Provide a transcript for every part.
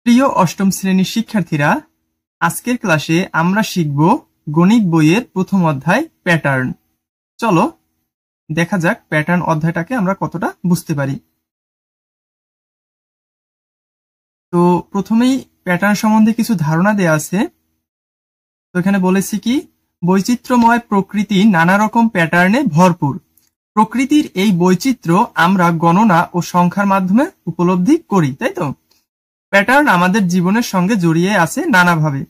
প্রিয় অষ্টম শ্রেণীর শিক্ষার্থীরা, আজকের ক্লাসে আমরা শিখব গণিত বইয়ের প্রথম অধ্যায় প্যাটার্ন। চলো দেখা যাক প্যাটার্ন অধ্যায়টাকে আমরা কতটা বুঝতে পারি। তো প্রথমেই প্যাটার্ন সম্বন্ধে কিছু ধারণা দেয়া আছে। তো এখানে বলেছি কি, বৈচিত্র্যময় প্রকৃতি নানা রকম প্যাটার্নে ভরপুর। প্রকৃতির এই বৈচিত্র্য আমরা গণনা ও সংখ্যার মাধ্যমে উপলব্ধি করি, তাই তো? প্যাটার্ন আমাদের জীবনের সঙ্গে জড়িয়ে আছে নানাভাবে।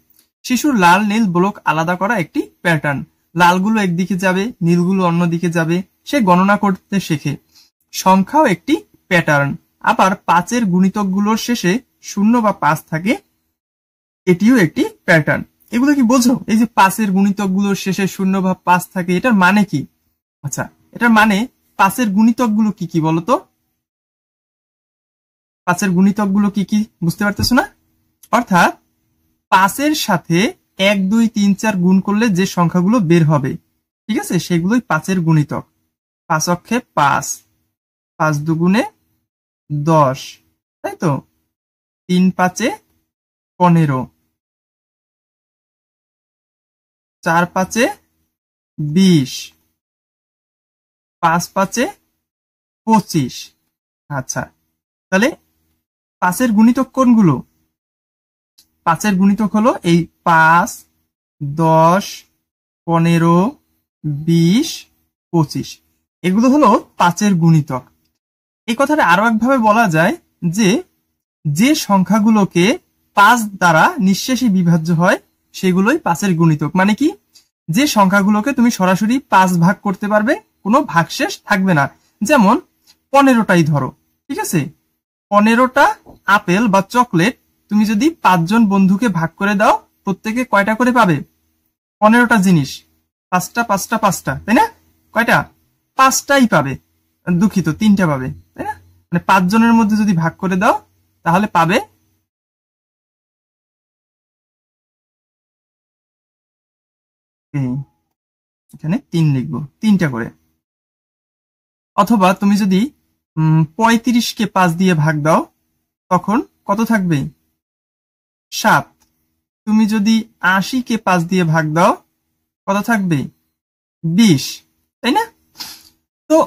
শিশুর লাল নীল ব্লক আলাদা করা একটি প্যাটার্ন। লালগুলো একদিকে যাবে, নীলগুলো অন্যদিকে যাবে, সে গণনা করতে শেখে। সংখ্যাও একটি প্যাটার্ন। আবার 5-এর গুণিতকগুলোর শেষে 0 বা 5 থাকে, এটিও একটি প্যাটার্ন। এগুলো কি বোঝো? এই যে 5-এর গুণিতকগুলোর শেষে 0 বা 5 থাকে, এটার মানে কি? আচ্ছা, এটার মানে 5-এর গুণিতকগুলো কি কি বলতো? 5-এর গুণিতকগুলো কি কি বুঝতে পারতেছো না? অর্থাৎ 5-এর সাথে 1, 2, 3, 4 গুণ করলে যে সংখ্যাগুলো বের হবে, ঠিক আছে, সেগুলোই 5-এর গুণিতক। 5 অক্ষে 5, 5 দুগুণে 10, তাই তো? 3 5-এ 15, 4 5-এ 20, 5 5-এ 25। আচ্ছা, তাহলে 5-এর গুণিতক কোনগুলো? 5-এর গুণিতক হলো এই 5, 10, 15, 20, 25। এগুলো হলো 5-এর গুণিতক। এই কথাটা আরো একভাবে বলা যায় যে, যে সংখ্যাগুলোকে 5 দ্বারা নিঃশেষে বিভাজ্য হয় সেগুলোই 5-এর গুণিতক। মানে কি? যে সংখ্যাগুলোকে তুমি সরাসরি 5 ভাগ করতে পারবে, কোনো ভাগশেষ থাকবে না। যেমন 15টাই ধরো, ঠিক আছে? 15টা আপেল বা চকলেট তুমি যদি 5 জন বন্ধুকে ভাগ করে দাও, প্রত্যেকে কয়টা করে পাবে? 15টা জিনিস। 5টা 5টা 5টা, তাই না? কয়টা? 5টাই পাবে। দুঃখিত, 3টা পাবে, তাই না? মানে 5 জনের মধ্যে যদি ভাগ করে দাও তাহলে পাবে এখানে 3 লিখবো, 3টা করে। অথবা তুমি যদি 35কে 5 দিয়ে ভাগ দাও, তখন কত থাকবে? 7। তুমি যদি 80কে 5 দিয়ে ভাগ দাও, কত থাকবে? 20, তাই না? তো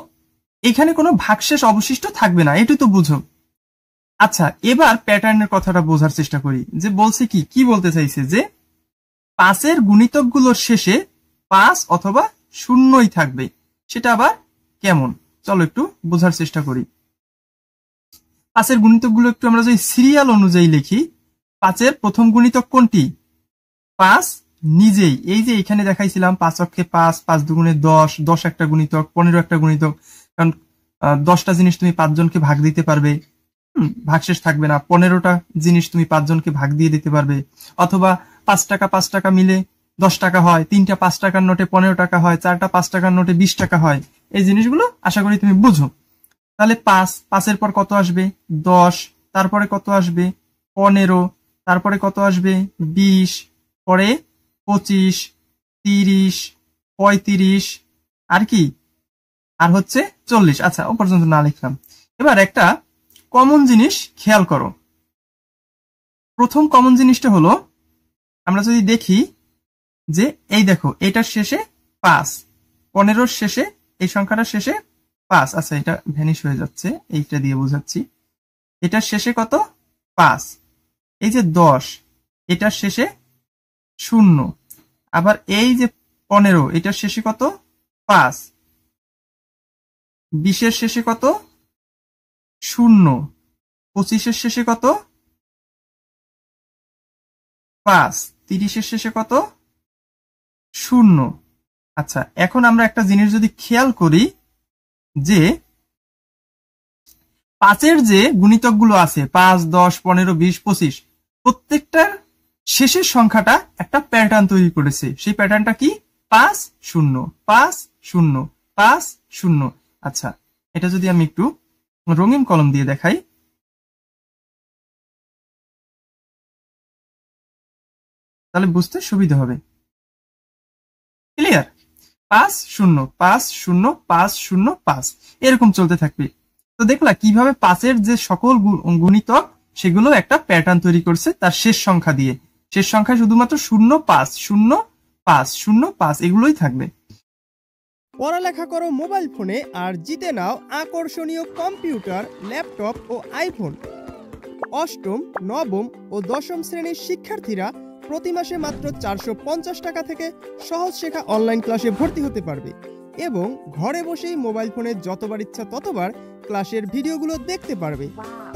এখানে কোনো ভাগশেষ অবশিষ্ট থাকবে না, এটু তো বুঝো। আচ্ছা, এবার প্যাটার্নের কথাটা বোঝার চেষ্টা করি। যে বলছে কি, কি বলতে চাইছে? যে 5-এর গুণিতকগুলোর শেষে 5 অথবা 0ই থাকবে। সেটা আবার কেমন? চলো একটু বোঝার চেষ্টা করি। 5-এর গুণিতকগুলো একটু আমরা যদি সিরিয়াল অনুযায়ী লিখি, 5-এর প্রথম গুণিতক কোনটি? 5 নিজেই। এই যে এখানে দেখাইছিলাম 5 অক্ষে 5, 5 দুগুণে 10, 10 একটা গুণিতক, 15 একটা গুণিতক। কারণ 10টা জিনিস তুমি 5 জনকে ভাগ দিতে পারবে, ভাগশেষ থাকবে না। 15টা জিনিস তুমি 5 জনকে ভাগ দিয়ে দিতে পারবে। অথবা 5 টাকা 5 টাকা মিলে 10 টাকা হয়, 3টা 5 টাকার নোটে 15 টাকা হয়, 4টা 5 টাকার নোটে 20 টাকা হয়। এই জিনিসগুলো আশা করি তুমি বুঝো। তাহলে 5-এর পর কত আসবে? 10, তারপরে কত আসবে? 15, তারপরে কত আসবে? 20, পরে 25, 30, 35, আর কি? আর হচ্ছে 40। আচ্ছা, ও পর্যন্ত না লিখলাম। এবার একটা কমন জিনিস খেয়াল করো। প্রথম কমন জিনিসটা হলো, আমরা যদি দেখি যে এই দেখো, এটার শেষে 5, 15-র শেষে, এই সংখ্যাটার শেষে 5। আচ্ছা, এটা ভ্যানিশ হয়ে যাচ্ছে, এইটা দিয়ে বোঝাচ্ছি। এটার শেষে কত? 5। এই যে 10, এটার শেষে 0। আবার এই যে 15, এটার শেষে কত? 5। 20-এর শেষে কত? 0। 25-এর শেষে কত? 5। 30-এর শেষে কত? 0। আচ্ছা, এখন আমরা একটা জিনিস যদি খেয়াল করি, যে 5-এর যে গুণিতকগুলো আছে, 5, 10, 15, 20, 25, প্রত্যেকটার শেষের সংখ্যাটা একটা প্যাটার্ন তৈরি করেছে। সেই প্যাটার্নটা কি? 5 0 5 0 5 0। আচ্ছা, এটা যদি আমি একটু রঙিন কলম দিয়ে দেখাই, তাহলে বুঝতে সুবিধা হবে। ক্লিয়ার? 5 0 5 0 5 0 5, এরকম চলতে থাকবে। তো দেখলা কিভাবে 5-এর যে সকল গুণিতক সেগুলো একটা প্যাটার্ন তৈরি করছে তার শেষ সংখ্যা দিয়ে। শেষ সংখ্যা শুধুমাত্র 0, 5, 0, 5, 0, 5 এগুলোই থাকবে। পড়ালেখা করো মোবাইল ফোনে আর জিতে নাও আকর্ষণীয় কম্পিউটার, ল্যাপটপ ও আইফোন। অষ্টম, নবম ও দশম শ্রেণীর শিক্ষার্থীরা প্রতি মাসে মাত্র 450 টাকা থেকে সহজ শেখা অনলাইন ক্লাসে ভর্তি হতে পারবে এবং ঘরে বসেই মোবাইল ফোনে যতবার ইচ্ছা ততবার ক্লাসের ভিডিওগুলো দেখতে পারবে।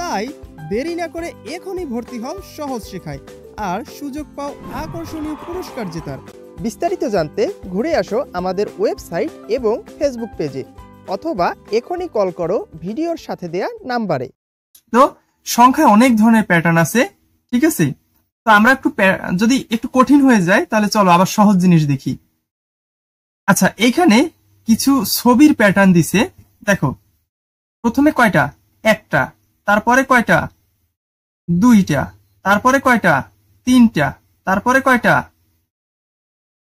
তাই দেরি না করে এখনই ভর্তি হও সহজ শেখায় আর সুযোগ পাও আকর্ষণীয় পুরস্কার জেতার। বিস্তারিত জানতে ঘুরে আসো আমাদের ওয়েবসাইট এবং ফেসবুক পেজে অথবা এখনই কল করো ভিডিওর সাথে দেয়া নাম্বারে। তো সংখ্যায় অনেক ধরনের প্যাটার্ন আছে, ঠিক আছে? তো আমরা যদি একটু কঠিন হয়ে যায় তাহলে চলো আবার সহজ জিনিস দেখি। আচ্ছা, এখানে কিছু ছবির প্যাটার্ন দিছে, দেখো। প্রথমে কয়টা? একটা, তারপরে কয়টা? দুইটা, তারপরে কয়টা? তিনটা, তারপরে কয়টা?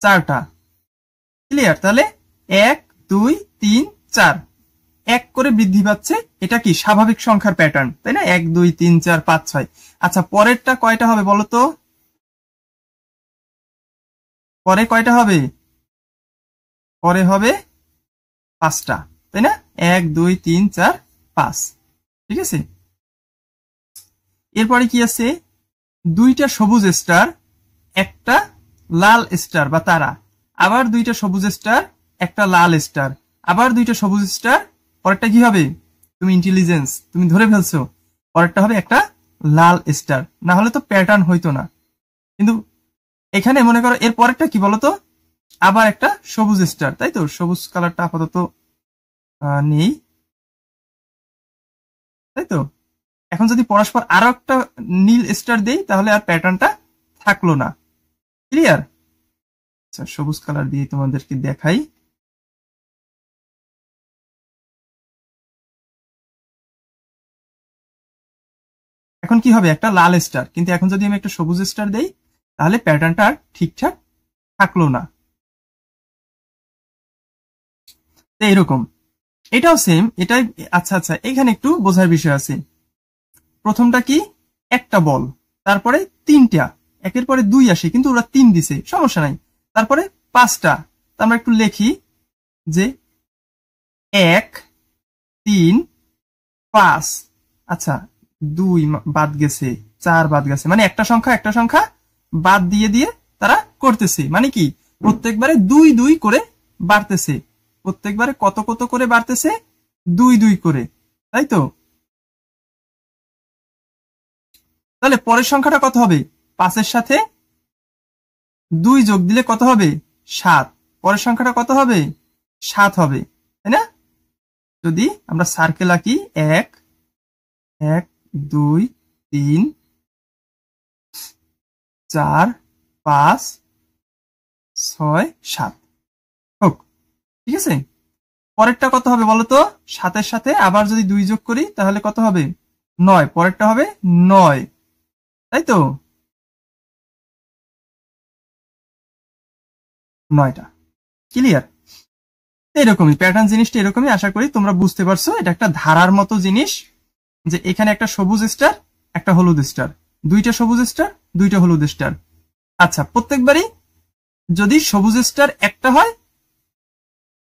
চারটা। ক্লিয়ার? তাহলে 1, 2, 3, 4 এক করে বৃদ্ধি পাচ্ছে। এটা কি স্বাভাবিক সংখ্যার প্যাটার্ন, তাই না? 1, 2, 3, 4, 5, 6। আচ্ছা, পরেরটা কয়টা হবে বলো তো? পরে কয়টা হবে? পরে হবে 5টা, তাই না? 1, 2, 3, 4, 5, ঠিক আছে? এরপরে কি আছে? দুইটা সবুজ স্টার, একটা লাল স্টার বা তারা, আবার দুইটা সবুজ স্টার, একটা লাল স্টার, আবার দুইটা সবুজ স্টার। পরেরটা কি হবে? তুমি ইন্টেলিজেন্স, তুমি ধরে ফেলছো। পরেরটা হবে একটা লাল স্টার, না হলে তো প্যাটার্ন হইতো না। কিন্তু এখানে মনে করো এর পরেরটা কি বলতো? আবার একটা সবুজ স্টার, তাই তো? সবুজ কালারটা আপাতত নেই, তাই তো? এখন যদি পরস্পর আরো একটা নীল স্টার দেই তাহলে আর প্যাটার্নটা থাকলো না। ক্লিয়ার? আচ্ছা, সবুজ কালার দিয়ে তোমাদেরকে দেখাই। এখন কি হবে? একটা লাল স্টার, কিন্তু এখন যদি আমি একটা সবুজ স্টার দেই তাহলে প্যাটার্নটা আর ঠিকঠাক থাকলো না। এইরকম এটাও সেম, এটাই। আচ্ছা আচ্ছা, এখানে একটু বোঝার বিষয় আছে। প্রথমটা কি? একটা বল, তারপরে তিনটা, একের পরে 2 আসে কিন্তু ওরা 3 দিছে, সমস্যা নাই। তারপরে 5টা, আমরা একটু লিখি যে 1, 3, 5। আচ্ছা, 2 বাদ গেছে, 4 বাদ গেছে, মানে একটা সংখ্যা বাদ দিয়ে দিয়ে তারা করতেছে। মানে কি? প্রত্যেকবারে 2, 2 করে বাড়তেছে। প্রত্যেকবারে কত কত করে বাড়তেছে? 2, 2 করে, তাই তো? তাহলে পরের সংখ্যাটা কত হবে? 5-এর সাথে 2 যোগ দিলে কত হবে? 7। পরের সংখ্যাটা কত হবে? 7 হবে, তাই না? যদি আমরা সার্কেল আঁকি, 1, 1, 2, 3, 4, 5, 6, 7 হোক, ঠিক আছে? পরেরটা কত হবে বলতো? 7-এর সাথে আবার যদি 2 যোগ করি তাহলে কত হবে? 9। পরেরটা হবে 9, তাই তো? 9টা। ক্লিয়ার? এরকমই প্যাটার্ন, জিনিসটা এরকমই। আশা করি তোমরা বুঝতে পারছো। এটা একটা ধারার মতো জিনিস, যে এখানে একটা সবুজ স্টার, একটা হলুদ স্টার, দুইটা সবুজ স্টার, দুইটা হলুদ স্টার। আচ্ছা, প্রত্যেকবারই যদি সবুজ স্টার একটা হয়,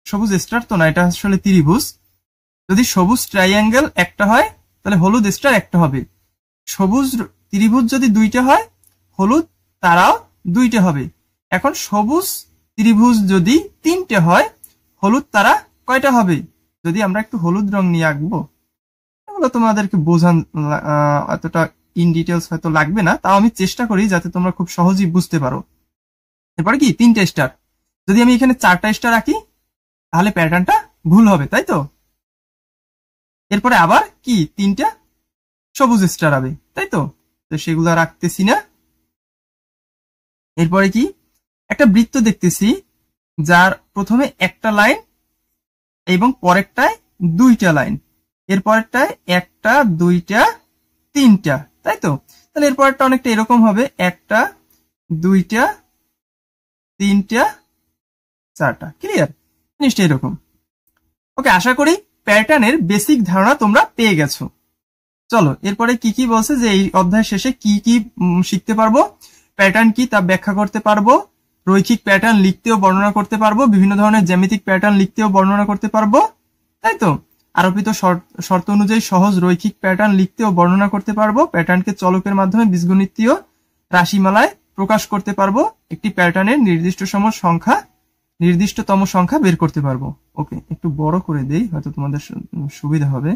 সবুজ স্টার তো না, এটা আসলে ত্রিভুজ। যদি সবুজ ট্রাইঅ্যাঙ্গেল একটা হয় তাহলে হলুদ স্টার একটা হবে। সবুজ ত্রিভুজ যদি 2টা হয়, হলুদ তারাও 2টা হবে। এখন সবুজ ত্রিভুজ যদি 3টে হয়, হলুদ তারা কয়টা হবে? যদি আমরা একটু হলুদ রং নিয়ে আঁকবো, এগুলো তোমাদেরকে বোঝান এতটা ইন ডিটেলস হয়তো লাগবে না, তাও আমি চেষ্টা করি যাতে তোমরা খুব সহজেই বুঝতে পারো। এরপরে কি? 3টে স্টার। যদি আমি এখানে 4টা স্টার রাখি তাহলে প্যাটার্নটা ভুল হবে, তাই তো? এরপরে আবার কি? 3টা সবুজ স্টার হবে, তাই তো? তো সেগুলো রাখতেছি না। এরপরে কি? একটা বৃত্ত দেখতেছি যার প্রথমে একটা লাইন এবং পরেরটায় 2টা লাইন, এর পরেরটায় 1টা, 2টা, 3টা, তাই তো? তাহলে এর পরেরটা অনেকটা এরকম হবে, 1টা, 2টা, 3টা, 4টা। ক্লিয়ার? জিনিসটা এরকম। ওকে, আশা করি প্যাটার্নের বেসিক ধারণা তোমরা পেয়ে গেছো। চলো এরপরে কি কি বলছে যে এই অধ্যায় শেষে কি কি শিখতে পারবো, প্যাটার্ন কি তা ব্যাখ্যা করতে পারবো, রৈখিক প্যাটার্ন লিখতেও বর্ণনা করতে পারবো, বিভিন্ন ধরনের জ্যামিতিক প্যাটার্ন লিখতেও বর্ণনা করতে পারবো, তাই তো। আরোপিত শর্ত অনুযায়ী সহজ রৈখিক প্যাটার্ন লিখতেও বর্ণনা করতে পারবো, প্যাটার্নকে চলকের মাধ্যমে বীজগণিতীয় রাশিমালায় প্রকাশ করতে পারবো, একটি প্যাটার্নের নির্দিষ্টতম সংখ্যা বের করতে পারবো। ওকে, একটু বড় করে দেই, হয়তো তোমাদের সুবিধা হবে।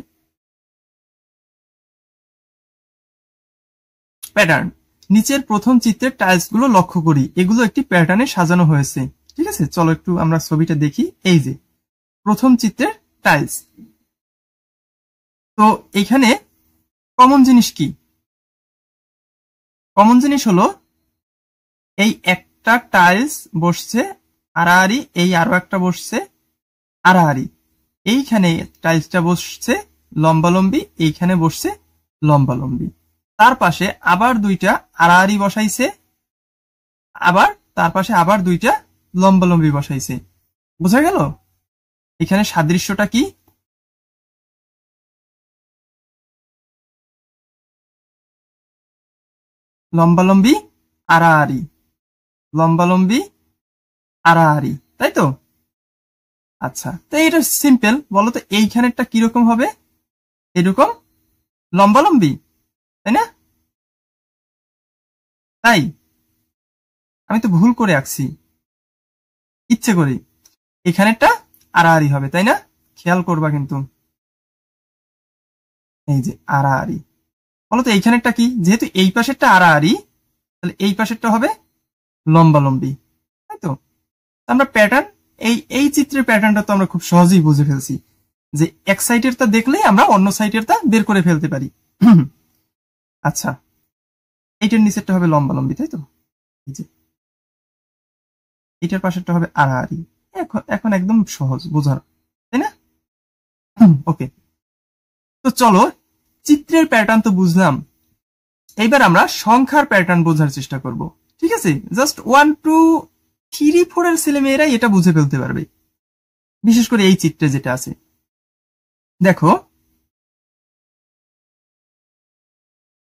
প্যাটার্ন, নিচের প্রথম চিত্রের টাইলস গুলো লক্ষ্য করি, এগুলো একটি প্যাটার্নে সাজানো হয়েছে। ঠিক আছে, চলো একটু আমরা ছবিটা দেখি। এই যে প্রথম চিত্রের টাইলস, তো এইখানে কমন জিনিস কি? কমন জিনিস হলো এই একটা টাইলস বসছে আড়াআড়ি, এই আরো একটা বসছে আড়াআড়ি, এইখানে টাইলসটা বসছে লম্বালম্বি, এইখানে বসছে লম্বালম্বি, তার পাশে আবার দুইটা আড়াআড়ি বসাইছে, আবার তার পাশে আবার দুইটা লম্বালম্বি বসাইছে। বোঝা গেল এখানে সাদৃশ্যটা কি? লম্বালম্বি আড়াআড়ি, লম্বালম্বি আড়াআড়ি, তাই তো। আচ্ছা, তো এটা সিম্পল, বলো তো এইখানেরটা কিরকম হবে? এরকম লম্বালম্বি, তাই না? তাই আমি তো ভুল করে আঁকছি ইচ্ছে করে, এখানেরটা আড়াআড়ি হবে, তাই না? খেয়াল করবা কিন্তু, এই যে আড়াআড়ি। বলতো এইখানেরটা কি? যেহেতু এই পাশেরটা আড়াআড়ি, তাহলে এই পাশেরটা হবে লম্বালম্বি, তাই তো। আমরা প্যাটার্ন, এই চিত্রের প্যাটার্নটা তো আমরা খুব সহজেই বুঝে ফেলছি, যে এক সাইডেরটা দেখলেই আমরা অন্য সাইডেরটা বের করে ফেলতে পারি। আচ্ছা, এইটার নিচেরটা হবে লম্বালম্বি, তাই তো। এই যে এইটার পাশেরটা হবে আড়াআড়ি, এখন একদম সহজ বোঝার, তাই না? ওকে, তো চলো চিত্রের প্যাটার্ন তো বুঝলাম, এইবার আমরা সংখ্যার প্যাটার্ন বোঝার চেষ্টা করব। ঠিক আছে, জাস্ট 1, 2, 3, 4 এর ছেলে মেয়েরাই এটা বুঝে ফেলতে পারবে, বিশেষ করে এই চিত্রে যেটা আছে। দেখো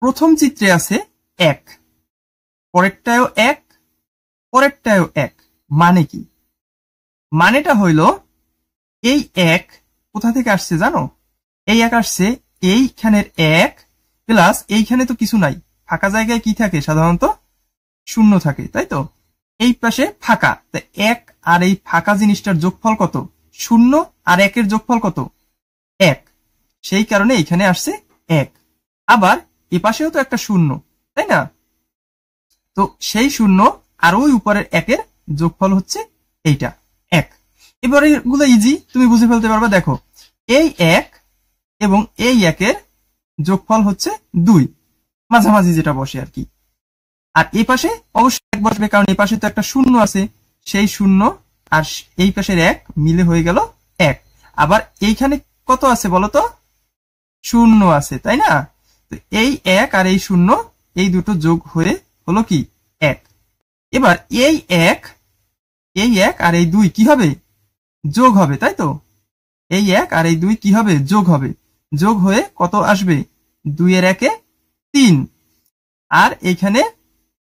প্রথম চিত্রে আছে 1, পরেরটাও 1, পরেরটাও 1। মানে কি? মানেটা হইল এই 1 কোথা থেকে আসছে জানো? এই 1 আসছে এইখানের 1 প্লাস এইখানে তো কিছু নাই, ফাঁকা জায়গায় কি থাকে? সাধারণত শূন্য থাকে, তাই তো। এই পাশে ফাঁকা, তাই 1 আর এই ফাঁকা জিনিসটার যোগফল কত? 0, আর 1 এর যোগফল কত? 1, সেই কারণে এখানে আসছে 1। আবার এ পাশেও তো একটা 0, তাই না? তো সেই 0 আর ওই উপরের 1 এর যোগফল হচ্ছে এইটা 1। এবার এগুলো ইজি, তুমি বুঝে ফেলতে পারবে। দেখো এই 1 এবং এই 1 এর যোগফল হচ্ছে 2, মাঝামাঝি যেটা বসে আর কি। আর এই পাশে অবশ্যই 1 বসবে, কারণ এই পাশে তো একটা 0 আছে, সেই 0 আর এই পাশের 1 মিলে হয়ে গেল 1। আবার এইখানে কত আছে বলতো? 0 আছে, তাই না? তো এই 1 আর এই 0, এই দুটো যোগ হয়ে হলো কি 1। এবার এই 1 আর এই 2 কি হবে? যোগ হবে, তাই তো। এই 1 আর এই 2 কি হবে? যোগ হবে, যোগ হয়ে কত আসবে? 2 এর 1-এ 3, আর এইখানে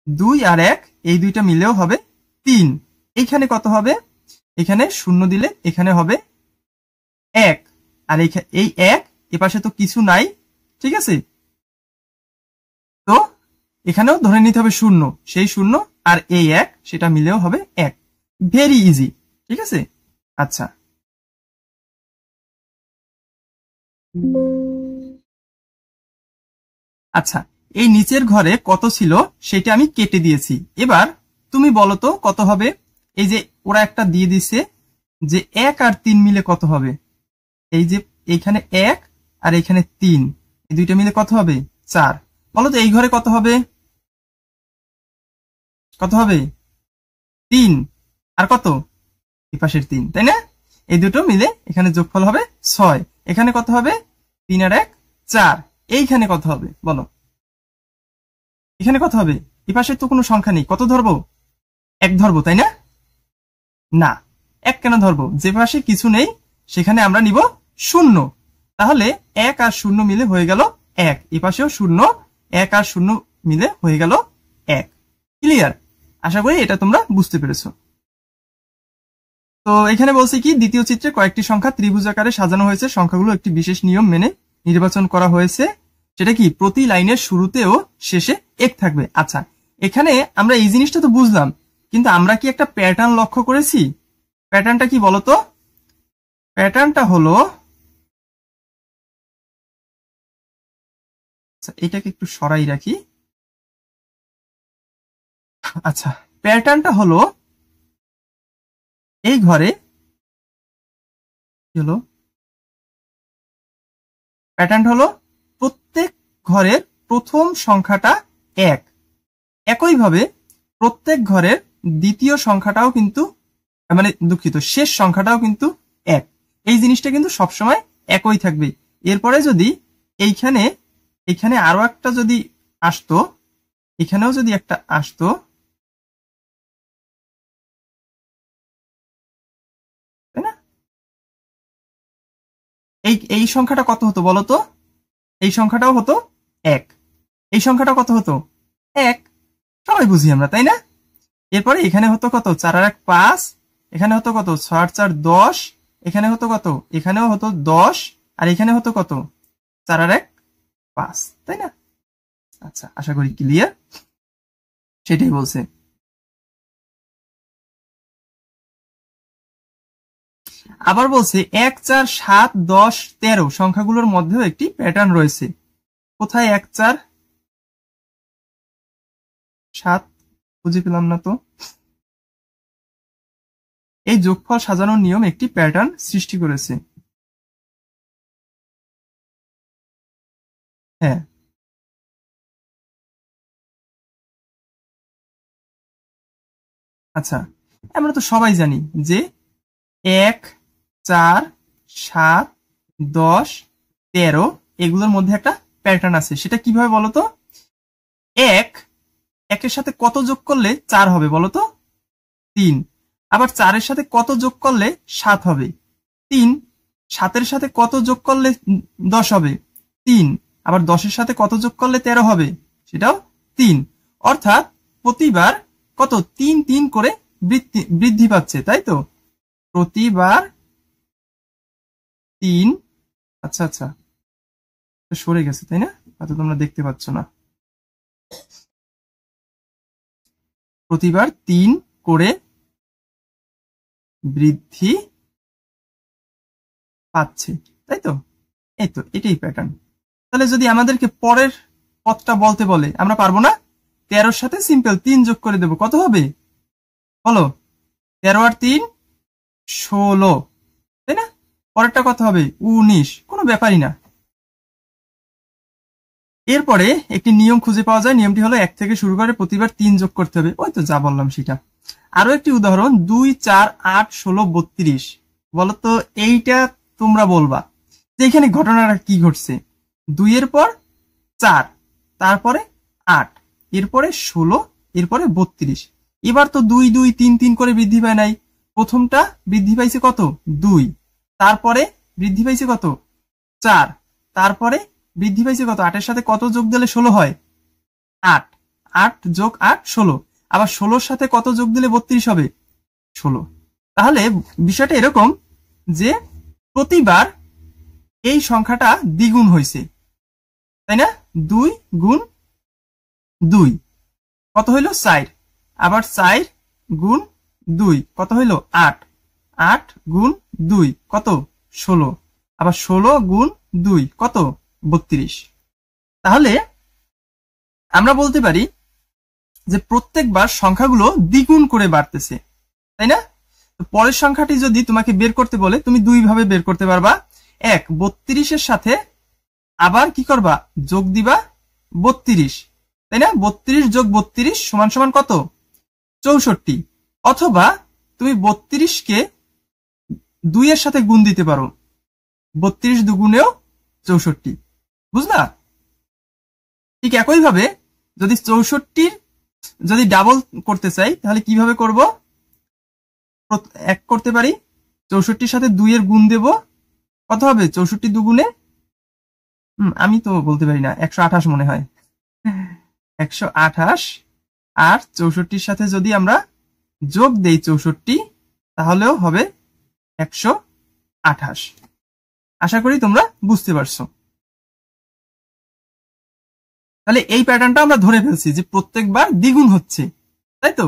2 আর 1 এই দুইটা মিলেও হবে 3। এইখানে কত হবে? এখানে 0 দিলে এখানে হবে 1, আর এই 1 এপাশে তো কিছু নাই, ঠিক আছে। তো এখানেও ধরে নিতে হবে 0, সেই 0 আর এই 1 সেটা মিলেও হবে 1। ভেরি ইজি, ঠিক আছে। আচ্ছা, আচ্ছা, এই নিচের ঘরে কত ছিল সেটা আমি কেটে দিয়েছি। এবার তুমি বলো তো কত হবে? এই যে ওরা একটা দিয়ে দিছে যে 1 আর 3 মিলে কত হবে? এই যে এইখানে 1 আর এইখানে 3, এই দুইটা মিলে কত হবে? 4। বলো তো এই ঘরে কত হবে? কত হবে? 3, আর কত? এই পাশের 3, তাই না? এই দুটো মিলে এখানে যোগফল হবে 6। এখানে কত হবে? 3 আর 1 4। এইখানে কত হবে বলো? এখানে কত হবে? এই পাশে তো কোনো সংখ্যা নেই, কত ধরবো? 1 ধরবো, তাই না? না, 1 কেন ধরবো? যে পাশে কিছু নেই সেখানে আমরা নিব 0। তাহলে 1 আর 0 মিলে হয়ে গেল 1, এই পাশেও 0, 1 আর 0 মিলে হয়ে গেল 1। ক্লিয়ার? আশা করি এটা তোমরা বুঝতে পেরেছো। তো এখানে বলছে কি, দ্বিতীয় চিত্রে কয়েকটি সংখ্যা ত্রিভুজাকারে সাজানো হয়েছে, সংখ্যাগুলো একটি বিশেষ নিয়ম মেনে নির্বাচন করা হয়েছে, সেটা কি প্রতি লাইনের শুরুতে ও শেষে 1 থাকবে। আচ্ছা, এখানে আমরা এই জিনিসটা তো বুঝলাম, কিন্তু আমরা কি একটা প্যাটার্ন লক্ষ্য করেছি? প্যাটার্নটা কি বলতো? প্যাটার্নটা হলো, এটাকে একটু সরাই রাখি। আচ্ছা, প্যাটার্নটা হলো এই ঘরে কি হলো, প্যাটার্ন হলো প্রত্যেক ঘরের প্রথম সংখ্যাটা 1, একইভাবে প্রত্যেক ঘরের দ্বিতীয় সংখ্যাটাও কিন্তু, মানে দুঃখিত, শেষ সংখ্যাটাও কিন্তু 1। এই জিনিসটা কিন্তু সবসময় একই থাকবে। এরপরে যদি এইখানে আরো একটা যদি আসতো, এখানেও যদি একটা আসতো, তাই না? এই সংখ্যাটা কত হতো বলতো? এই সংখ্যাটাও হতো 1। এই সংখ্যাটা কত হতো? 1। সবাই বুঝি আমরা, তাই না? এরপরে এখানে হতো কত? 4 আর 1 5, এখানে হতো কত? 6 আর 4 10, এখানে হতো কত? এখানেও হতো 10, আর এখানে হতো কত? 4 আর 1 5, তাই না? আচ্ছা, আশা করি ক্লিয়ার। সেটাই বলছে। আবার বলছে 1 4 7 10 13 সংখ্যাগুলোর মধ্যেও একটি প্যাটার্ন রয়েছে। কোথায় 1 4 7? বুঝে পেলাম না তো। এই যোগফল সাজানোর নিয়ম একটি প্যাটার্ন সৃষ্টি করেছে। হ্যাঁ, আচ্ছা, আমরা তো সবাই জানি যে 1 4 7 10 13 এগুলোর মধ্যে একটা প্যাটার্ন আছে। সেটা কিভাবে বলতো? 1 1 এর সাথে কত যোগ করলে 4 হবে বলতো? 3। আবার 4 এর সাথে কত যোগ করলে 7 হবে? 3। 7 এর সাথে কত যোগ করলে 10 হবে? 3। আবার 10 এর সাথে কত যোগ করলে 13 হবে? সেটাও 3। অর্থাৎ প্রতিবার কত? 3 3 করে বৃদ্ধি পাচ্ছে, তাই তো? প্রতিবার 3। আচ্ছা আচ্ছা, সরে গেছে তাই না? হয়তো তোমরা দেখতে পাচ্ছ না। প্রতিবার 3 করে বৃদ্ধি পাচ্ছে, তাই তো? এই তো, এটাই প্যাটার্ন। তাহলে যদি আমাদেরকে পরের পথটা বলতে বলে, আমরা পারবো না? 13 সাথে সিম্পল 3 যোগ করে দেব, কত হবে বলো? 13 আর 3 16, তাই না? পরেরটা কত হবে? 19। কোনো ব্যাপারই না। এরপরে একটি নিয়ম খুঁজে পাওয়া যায়, নিয়মটি হলো 1 থেকে শুরু করে প্রতিবার 3 যোগ করতে হবে। ওই তো যা বললাম সেটা। আরো একটি উদাহরণ, 2 4 8 16 32। বলতো এইটা তোমরা বলবা যে এখানে ঘটনাটা কি ঘটছে? 2 এর পর 4, তারপরে 8, এরপরে 16, এরপরে 32। এবার তো 2 2 3 3 করে বৃদ্ধি পায় নাই। প্রথমটা বৃদ্ধি পাইছে কত? 2। তারপরে বৃদ্ধি পাইছে কত? 4। তারপরে বৃদ্ধি পাইছে কত? 8 এর সাথে কত যোগ দিলে 16 হয়? 8। 8 যোগ 8 16। আবার 16 সাথে কত যোগ দিলে 32 হবে? 16। তাহলে বিষয়টা এরকম যে প্রতিবার এই সংখ্যাটা দ্বিগুণ হয়েছে, তাই না? 2 গুণ 2 কত হইল? 4। আবার 4 গুণ 2 কত হইল? 8। 8 গুণ 2 কত? 16। আবার 16 গুণ 2 কত? 32। তাহলে আমরা বলতে পারি যে প্রত্যেকবার সংখ্যাগুলো দ্বিগুণ করে বাড়তেছে, তাই না? তো পরের সংখ্যাটি যদি তোমাকে বের করতে বলে, তুমি 2 ভাবে বের করতে পারবা। 1 32 এর সাথে আবার কি করবা? যোগ দিবা 32, তাই না? 32 যোগ 32 সমান সমান কত? 64। অথবা তুমি 32 কে 2 এর সাথে গুণ দিতে পারো, 32 দুগুণেও 64। বুঝলা? ঠিক একইভাবে যদি 64 যদি ডাবল করতে চাই তাহলে কিভাবে করব? 1 করতে পারি, 64 সাথে 2 এর গুণ দেব, কত হবে? 64 দুগুণে আমি তো বলতে পারি না, 128 মনে হয়। 128 আর 64-র সাথে যদি আমরা যোগ দেই 64, তাহলেও হবে 128। আশা করি তোমরা বুঝতে পারছো। তাহলে এই প্যাটার্নটা আমরা ধরে ফেলছি যে প্রত্যেকবার দ্বিগুণ হচ্ছে, তাই তো?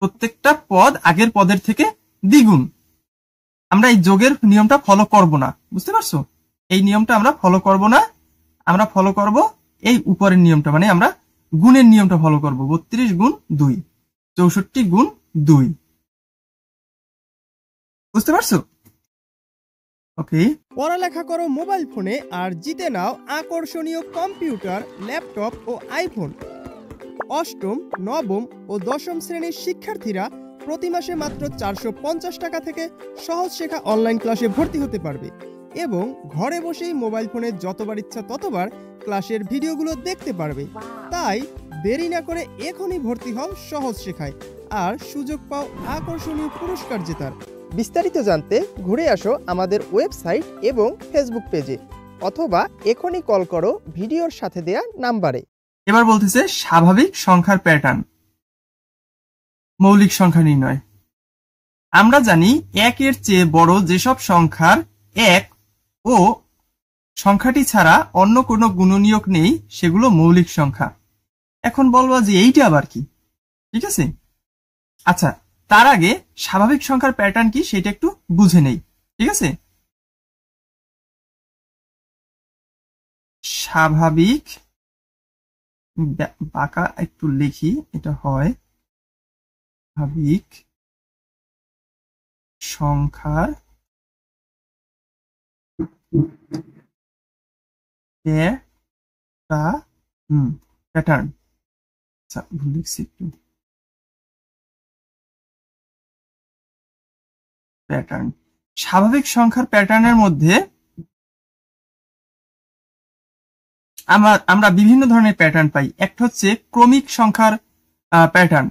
প্রত্যেকটা পদ আগের পদের থেকে দ্বিগুণ। আমরা এই যোগের নিয়মটা ফলো করব না, বুঝতে পারছো? এই নিয়মটা আমরা ফলো করব না, আমরা ফলো করব এই উপরের নিয়মটা, মানে আমরা গুণের নিয়মটা ফলো করব। 32 গুণ 2, 64 গুণ 2। বুঝতে পারছো? ওকে। পড়ালেখা করো মোবাইল ফোনে আর জিতে নাও আকর্ষণীয় কম্পিউটার, ল্যাপটপ ও আইফোন। অষ্টম, নবম ও দশম শ্রেণীর শিক্ষার্থীরা প্রতি মাসে মাত্র 450 টাকা থেকে সহজ শেখা অনলাইন ক্লাসে ভর্তি হতে পারবে এবং ঘরে বসেই মোবাইল ফোনে যতবার ইচ্ছা ততবার ক্লাসের ভিডিওগুলো দেখতে পারবে। তাই দেরি না করে এখনই ভর্তি হও সহজ শেখায় আর সুযোগ পাও আকর্ষণীয় পুরস্কার জেতার। বিস্তারিত জানতে ঘুরে আসো আমাদের ওয়েবসাইট এবং ফেসবুক পেজে অথবা এখনই কল করো ভিডিওর সাথে দেয়া নাম্বারে। এবার বলতেছে স্বাভাবিক সংখ্যার প্যাটার্ন, মৌলিক সংখ্যা নির্ণয়। আমরা জানি 1 এর চেয়ে বড় যেসব সংখ্যার 1 ও সংখ্যাটি ছাড়া অন্য কোনো গুণনীয়ক নেই সেগুলো মৌলিক সংখ্যা। এখন বলবা যে এইটা আবার কি? ঠিক আছে, আচ্ছা তার আগে স্বাভাবিক সংখ্যার প্যাটার্ন কি সেটা একটু বুঝে নেই। ঠিক আছে, স্বাভাবিক, বাঁকা একটু লিখি, এটা হয় স্বাভাবিক সংখ্যার প্যাটার্ন। আচ্ছা ভুল লিখছি একটু, প্যাটার্ন। স্বাভাবিক সংখ্যার প্যাটার্নের মধ্যে আমরা বিভিন্ন ধরনের প্যাটার্ন পাই। একটা হচ্ছে ক্রমিক সংখ্যার প্যাটার্ন,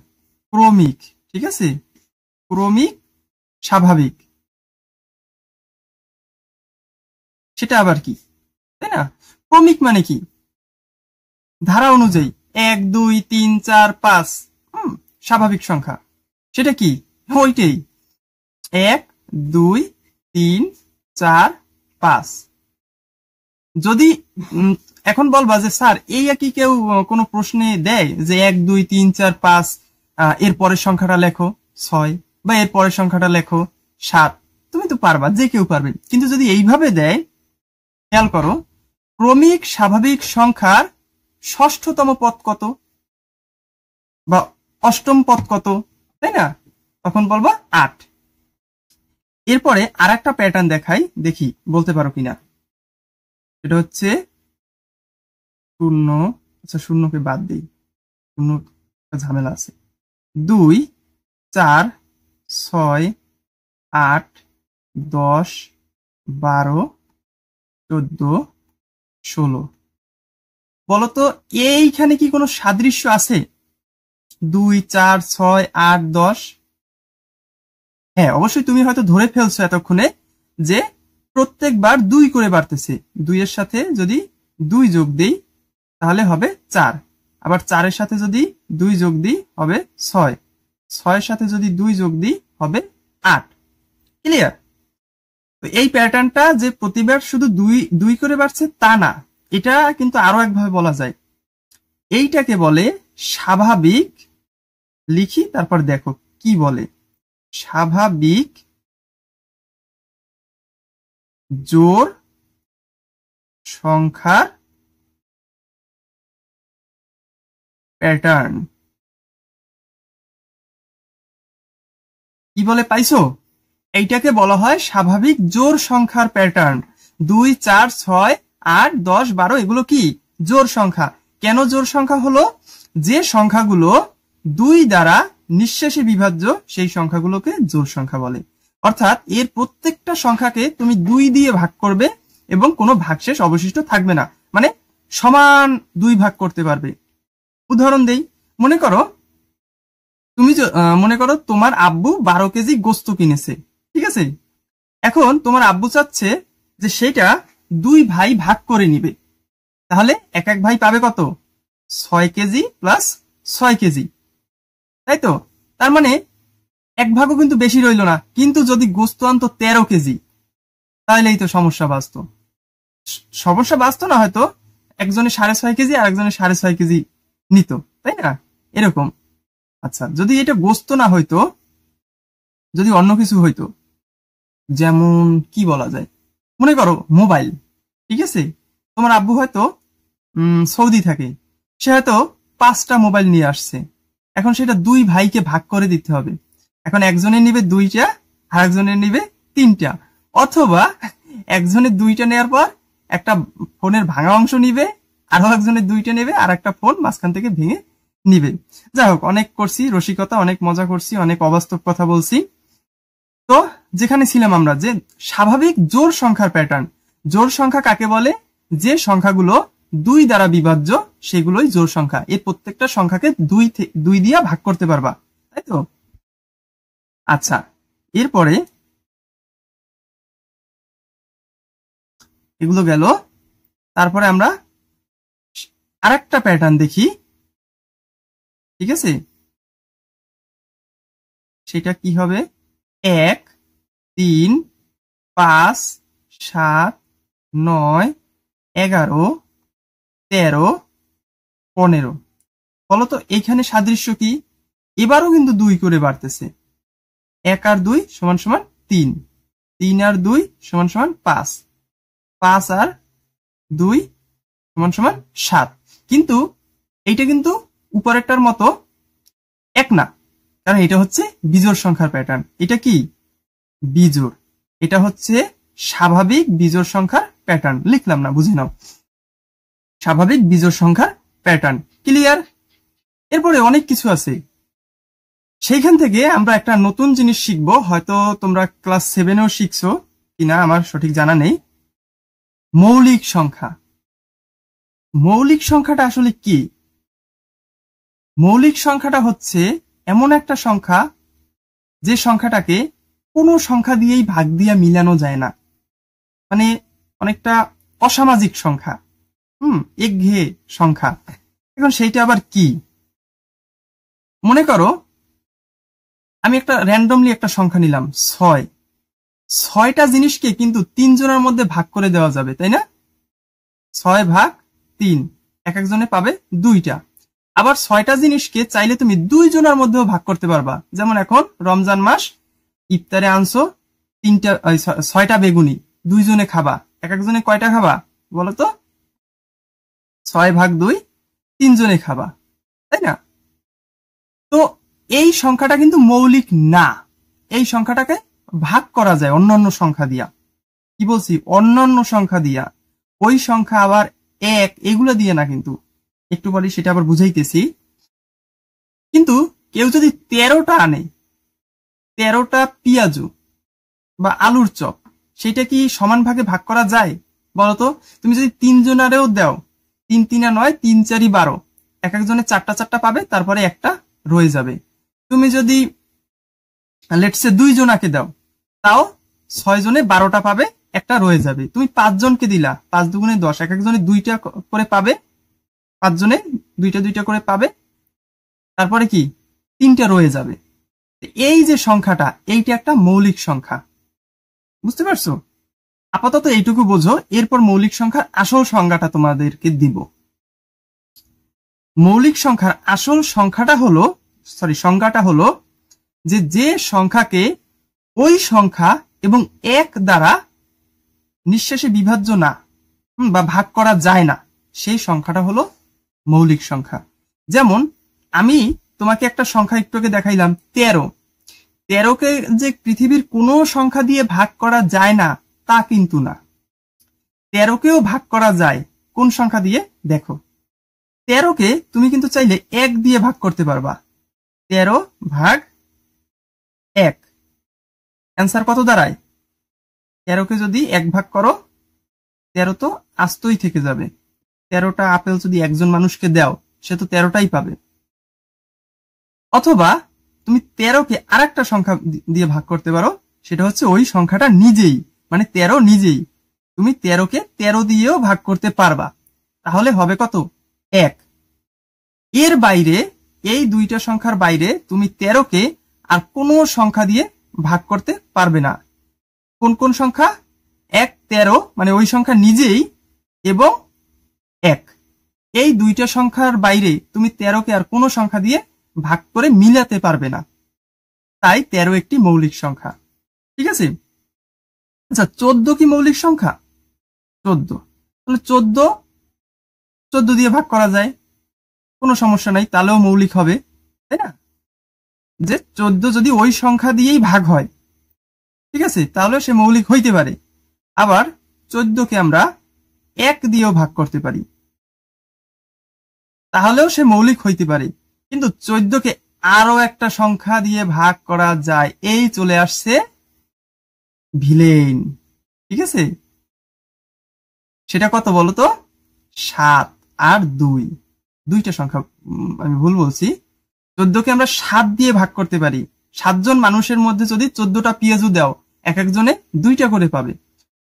ক্রমিক। ঠিক আছে, ক্রমিক স্বাভাবিক, সেটা আবার কি, তাই না? ক্রমিক মানে কি? ধারা অনুযায়ী 1 2 3 4 5 স্বাভাবিক সংখ্যা, সেটা কি? ওইটাই 1 2 3 4 5। যদি এখন বলবা যে স্যার এই একই কেউ কোনো প্রশ্নে দেয় যে 1 2 3 4 5 এর পরের সংখ্যাটা লেখো 6 বা এর পরের সংখ্যাটা লেখো 7, তুমি তো পারবা, যে কেউ পারবে। কিন্তু যদি এইভাবে দেয়, খেয়াল করো, ক্রমিক স্বাভাবিক সংখ্যার ষষ্ঠতম পদ কত বা অষ্টম পদ কত, তাই না? তখন বলবা 8। এরপরে আর একটা প্যাটার্ন দেখাই, দেখি বলতে পারো কিনা। এটা হচ্ছে 0, আচ্ছা 0কে বাদ দিই, 0 ঝামেলা আছে। 2 4 6 8 10 12 14 16। বলতো এইখানে কি কোনো সাদৃশ্য আছে? 2 4 6 8 10। হ্যাঁ, অবশ্যই তুমি হয়তো ধরে ফেলছো এতক্ষণে যে প্রত্যেকবার 2 করে বাড়তেছে। 2 এর সাথে যদি 2 যোগ দিই তাহলে হবে 4, আবার 4 এর সাথে যদি 2 যোগ দিই হবে 6, 6 এর সাথে যদি 2 যোগ দিই হবে 8। ক্লিয়ার? তো এই প্যাটার্নটা যে প্রতিবার শুধু 2 করে বাড়ছে তা না, এটা কিন্তু আরো একভাবে বলা যায়। এইটাকে বলে স্বাভাবিক, লিখি তারপর দেখো কি বলে। স্বাভাবিক জোড় সংখ্যার প্যাটার্ন। কি বলে পাইছো? এইটাকে বলা হয় স্বাভাবিক জোড় সংখ্যার প্যাটার্ন। 2 4 6 8 10 12 এগুলো কি জোড় সংখ্যা। কেন জোড় সংখ্যা হলো? যে সংখ্যাগুলো 2 দ্বারা নিঃশেষে বিভাজ্য সেই সংখ্যাগুলোকে জোড় সংখ্যা বলে। অর্থাৎ এর প্রত্যেকটা সংখ্যাকে তুমি 2 দিয়ে ভাগ করবে এবং কোনো ভাগশেষ অবশিষ্ট থাকবে না, মানে সমান 2 ভাগ করতে পারবে। উদাহরণ দেই, মনে করো তোমার আব্বু 12 কেজি গোস্ত কিনেছে, ঠিক আছে? এখন তোমার আব্বু চাচ্ছে যে সেটা 2 ভাই ভাগ করে নিবে, তাহলে এক এক ভাই পাবে কত? 6 কেজি প্লাস 6 কেজি, তাই তো? তার মানে এক ভাগও কিন্তু বেশি রইল না। কিন্তু যদি গোস্ত আনতো 13 কেজি, তাহলেই তো সমস্যা বাঁচতো। সমস্যা বাঁচতো না, হয়তো একজনে 6.5 কেজি আর একজনে 6.5 কেজি নিত, তাই না? এরকম। আচ্ছা, যদি এটা গোস্ত না হইতো, যদি অন্য কিছু হইতো, যেমন কি বলা যায়, মনে করো মোবাইল, ঠিক আছে? তোমার আব্বু হয়তো সৌদি থাকে, সে হয়তো 5টা মোবাইল নিয়ে আসছে। এখন সেটা 2 ভাইকে ভাগ করে দিতে হবে। এখন একজনের নিবে 2টা আর একজনের নিবে 3টা, অথবা একজনের 2টা নেওয়ার পর একটা ফোনের ভাঙা অংশ নিবে, আরো একজনের 2টা নেবে আর একটা ফোন মাঝখান থেকে ভেঙে নিবে। যাই হোক, অনেক করছি রসিকতা, অনেক মজা করছি, অনেক অবাস্তব কথা বলছি। তো যেখানে ছিলাম আমরা, যে স্বাভাবিক জোড় সংখ্যার প্যাটার্ন। জোড় সংখ্যা কাকে বলে? যে সংখ্যাগুলো 2 দ্বারা বিভাজ্য সেগুলোই জোড় সংখ্যা। এই প্রত্যেকটা সংখ্যাকে 2 দিয়ে ভাগ করতে পারবা, তাই তো? আচ্ছা, এরপরে এগুলো গেল। তারপরে আমরা আরেকটা প্যাটার্ন দেখি, ঠিক আছে? সেটা কি হবে? 1, 3, 5, 7, 9, 11, 13, 15। বলতো এখানে সাদৃশ্য কি? এবারও কিন্তু 2 করে বাড়তেছে। 1 আর 2 সমান সমান 3, 3 আর 2 সমান সমান 5, 5 আর 2 সমান সমান 7। কিন্তু এইটা কিন্তু উপরেরটার মতো এক না, কারণ এটা হচ্ছে বিজোড় সংখ্যার প্যাটার্ন। এটা কি? বিজোড়। এটা হচ্ছে স্বাভাবিক বিজোড় সংখ্যার প্যাটার্ন। লিখলাম না, বুঝে নাও। স্বাভাবিক বিজোড় সংখ্যার প্যাটার্ন। ক্লিয়ার? এরপরে অনেক কিছু আছে, সেইখান থেকে আমরা একটা নতুন জিনিস শিখবো। হয়তো তোমরা ক্লাস 7-এও শিখছো কিনা আমার সঠিক জানা নেই। মৌলিক সংখ্যা। মৌলিক সংখ্যাটা আসলে কি? মৌলিক সংখ্যাটা হচ্ছে এমন একটা সংখ্যা যে সংখ্যাটাকে কোনো সংখ্যা দিয়েই ভাগ দিয়ে মিলানো যায় না, মানে অনেকটা অসামাজিক সংখ্যা, একঘেয়ে সংখ্যা। এখন সেইটা আবার কি? মনে করো আমি একটা র্যান্ডমলি একটা সংখ্যা নিলাম 6। 6টা জিনিসকে কিন্তু 3 জনের মধ্যে ভাগ করে দেওয়া যাবে, তাই না? 6 ভাগ 3, এক একজনে পাবে 2টা। আবার 6টা জিনিসকে চাইলে তুমি 2 জনের মধ্যেও ভাগ করতে পারবা। যেমন এখন রমজান মাস, ইফতারে আনছো 6টা বেগুনি, 2 জনে খাবা। এক একজনে কয়টা খাবা বলতো? 6 ভাগ 2, 3 জনে খাবা, তাই না? তো এই সংখ্যাটা কিন্তু মৌলিক না। এই সংখ্যাটাকে ভাগ করা যায় অন্যান্য সংখ্যা দিয়া। কি বলছি? অন্যান্য সংখ্যা দিয়া। ওই সংখ্যা আবার 1 এগুলো দিয়ে না, কিন্তু একটু পরে সেটা আবার বুঝাইতেছি। কিন্তু কেউ যদি 13টা আনে, 13টা পেঁয়াজু বা আলুর চপ, সেটা কি সমান ভাগে ভাগ করা যায় বলতো? তুমি যদি 3 জনারেও দাও, 3 3 9, 3 4 12, এক একজনে 4টা 4টা পাবে, তারপরে একটা রয়ে যাবে। তুমি যদি লেটস সে 2 জনাকে দাও, তাও 6 জনে 12টা পাবে, একটা রয়ে যাবে। তুমি 5 জনকে দিলা, 5 দুগুণে 10, এক একজনে 2টা করে পাবে, 5 জনে 2টা 2টা করে পাবে, তারপরে কি 3টা রয়ে যাবে। এই যে সংখ্যাটা, এইটা একটা মৌলিক সংখ্যা। বুঝতে পারছো? আপাতত এইটুকু বোঝো, এরপর মৌলিক সংখ্যার আসল সংজ্ঞাটা তোমাদেরকে দিব। মৌলিক সংখ্যার আসল সংখ্যাটা হলো যে সংখ্যাকে ওই সংখ্যা এবং 1 দ্বারা নিঃশেষে বিভাজ্য না বা ভাগ করা যায় না, সেই সংখ্যাটা হলো মৌলিক সংখ্যা। যেমন আমি তোমাকে একটা সংখ্যা একটু আগে দেখাইলাম 13। 13কে যে পৃথিবীর কোনো সংখ্যা দিয়ে ভাগ করা যায় না তা কিন্তু না। 13কেও ভাগ করা যায়। কোন সংখ্যা দিয়ে? দেখো, 13কে তুমি কিন্তু চাইলে 1 দিয়ে ভাগ করতে পারবা। 13 ভাগ 1, অ্যান্সার কত দাঁড়ায়? 13কে যদি 1 ভাগ করো, 13 তো আস্তই থেকে যাবে। 13টা আপেল যদি একজন মানুষকে দাও, সে তো 13টাই পাবে। অথবা তুমি 13কে আরেকটা সংখ্যা দিয়ে ভাগ করতে পারো, সেটা হচ্ছে ওই সংখ্যাটা নিজেই, মানে 13 নিজেই। তুমি 13কে 13 দিয়েও ভাগ করতে পারবা। তাহলে হবে কত? 1। এর বাইরে, এই দুইটা সংখ্যার বাইরে তুমি 13কে আর কোনো সংখ্যা দিয়ে ভাগ করতে পারবে না। কোন কোন সংখ্যা? 1, 13, মানে ওই সংখ্যা নিজেই, এবং 1। এই দুইটা সংখ্যার বাইরে তুমি 13কে আর কোনো সংখ্যা দিয়ে ভাগ করে মিলাতে পারবে না। তাই 13 একটি মৌলিক সংখ্যা। ঠিক আছে? আচ্ছা, 14 কি মৌলিক সংখ্যা? 14, তাহলে 14 দিয়ে ভাগ করা যায়, কোনো সমস্যা নাই, তাহলেও মৌলিক হবে, তাই না? যে 14 যদি ওই সংখ্যা দিয়েই ভাগ হয়, ঠিক আছে, তাহলে সে মৌলিক হইতে পারে। আবার 14কে আমরা 1 দিয়েও ভাগ করতে পারি, তাহলেও সে মৌলিক হইতে পারে। কিন্তু 14কে আরো একটা সংখ্যা দিয়ে ভাগ করা যায়, এই চলে আসছে ভিলেন। ঠিক আছে, সেটা কত বলতো? 7 আর 2, দুইটা সংখ্যা, আমি ভুল বলছি। 14কে আমরা 7 দিয়ে ভাগ করতে পারি। 7 জন মানুষের মধ্যে যদি 14টা পেঁয়াজু দাও, এক একজনে 2টা করে পাবে।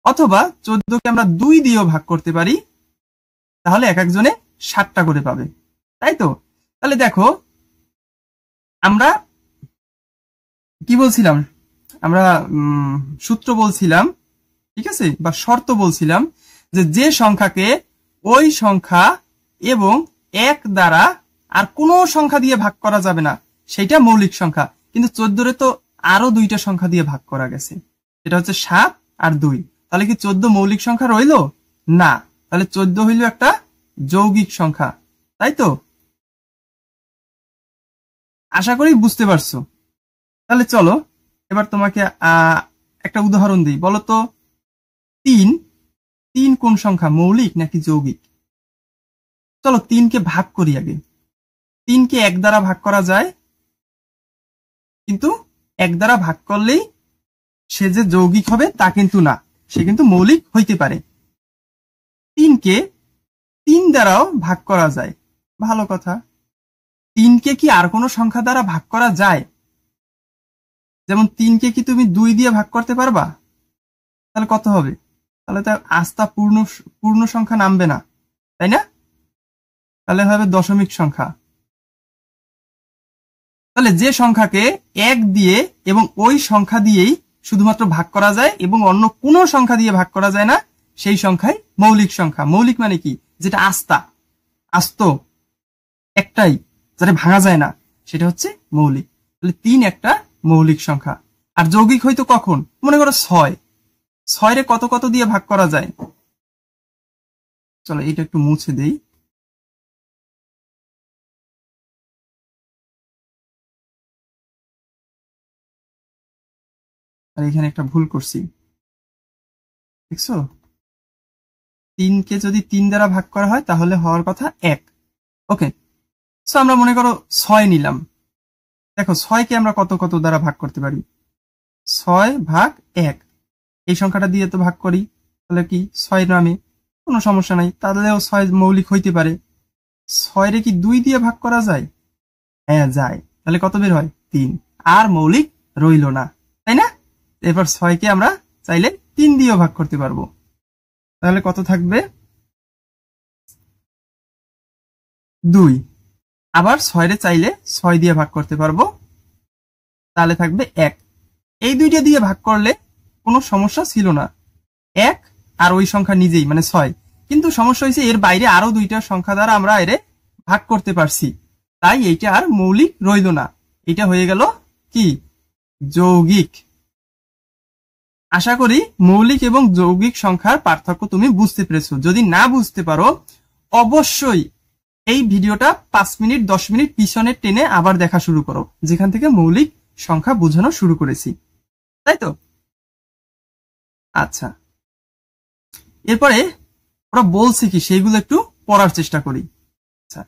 অথবা 14কে আমরা 2 দিয়েও ভাগ করতে পারি, তাহলে এক একজনে 7টা করে পাবে, তাই তো? তাহলে দেখো, আমরা কি বলছিলাম? আমরা সূত্র বলছিলাম, ঠিক আছে, বা শর্ত বলছিলাম, যে সংখ্যাকে ওই সংখ্যা এবং 1 দ্বারা আর কোনো সংখ্যা দিয়ে ভাগ করা যাবে না, সেটা মৌলিক সংখ্যা। কিন্তু 14 তো আরো দুইটা সংখ্যা দিয়ে ভাগ করা গেছে, সেটা হচ্ছে 7 আর 2। তাহলে কি 14 মৌলিক সংখ্যা রইল? না, তাহলে 14 হইল একটা যৌগিক সংখ্যা, তাই তো? আশা করি বুঝতে পারছো। তাহলে চলো এবার তোমাকে একটা উদাহরণ দিই। বলো তো, 3 কোন সংখ্যা, মৌলিক নাকি যৌগিক? চলো 3কে ভাগ করি আগে। 3কে 1 দ্বারা ভাগ করা যায়, কিন্তু 1 দ্বারা ভাগ করলেই সে যে যৌগিক হবে তা কিন্তু না, সে কিন্তু মৌলিক হইতে পারে। 3কে 3 দ্বারাও ভাগ করা যায়, ভালো কথা। 3কে কি আর কোনো সংখ্যা দ্বারা ভাগ করা যায়? যেমন 3কে কি তুমি 2 দিয়ে ভাগ করতে পারবা? তাহলে কত হবে? তাহলে তো আস্থা পূর্ণ সংখ্যা নামবে না, তাই না? তাহলে হবে দশমিক সংখ্যা। তাহলে যে সংখ্যাকে 1 দিয়ে এবং ওই সংখ্যা দিয়েই শুধুমাত্র ভাগ করা যায় এবং অন্য কোনো সংখ্যা দিয়ে ভাগ করা যায় না, সেই সংখ্যাই মৌলিক সংখ্যা। মৌলিক মানে কি? যেটা আস্ত একটাই, যেটা ভাঙা যায় না, সেটা হচ্ছে মৌলিক। তাহলে 3 একটা মৌলিক সংখ্যা। আর যৌগিক হয়তো কখন? মনে করো 6 রে কত কত দিয়ে ভাগ করা যায়? চলো এটা একটু মুছে দেই। আর এখানে একটা ভুল করছি, দেখছো? 3কে যদি 3 দ্বারা ভাগ করা হয় তাহলে হওয়ার কথা 1। ওকে, সো আমরা মনে করো 6 নিলাম। দেখো 6কে আমরা কত কত দ্বারা ভাগ করতে পারি? 6/1, এই সংখ্যাটা দিয়ে তো ভাগ করি, তাহলে কি 6 নামে, কোনো সমস্যা নাই। তাহলেও 6 মৌলিক হইতে পারে। 6 রে কি 2 দিয়ে ভাগ করা যায়? হ্যাঁ যায়। তাহলে কত বের হয়? 3। আর মৌলিক রইল না, তাই না? এরপর 6কে আমরা চাইলে 3 দিয়েও ভাগ করতে পারবো, তাহলে কত থাকবে? 2। আবার 6 রে চাইলে 6 দিয়ে ভাগ করতে পারবো, তাহলে থাকবে 1। এই দুইটা দিয়ে ভাগ করলে কোনো সমস্যা ছিল না, 1 আর ওই সংখ্যা নিজেই মানে 6। কিন্তু সমস্যা হয়েছে এর বাইরে আরো দুইটা সংখ্যা দ্বারা আমরা এর ভাগ করতে পারছি, তাই এইটা আর মৌলিক রইল না, এটা হয়ে গেল কি? যৌগিক। আশা করি মৌলিক এবং যৌগিক সংখ্যার পার্থক্য তুমি বুঝতে পেরেছো। যদি না বুঝতে পারো, অবশ্যই এই ভিডিওটা 5 মিনিট 10 মিনিট পিছনে টেনে আবার দেখা শুরু করো, যেখান থেকে মৌলিক সংখ্যা বোঝানো শুরু করেছি, তাই তো? আচ্ছা, এরপরে ওরা বলছে কি সেইগুলো একটু পড়ার চেষ্টা করি। আচ্ছা,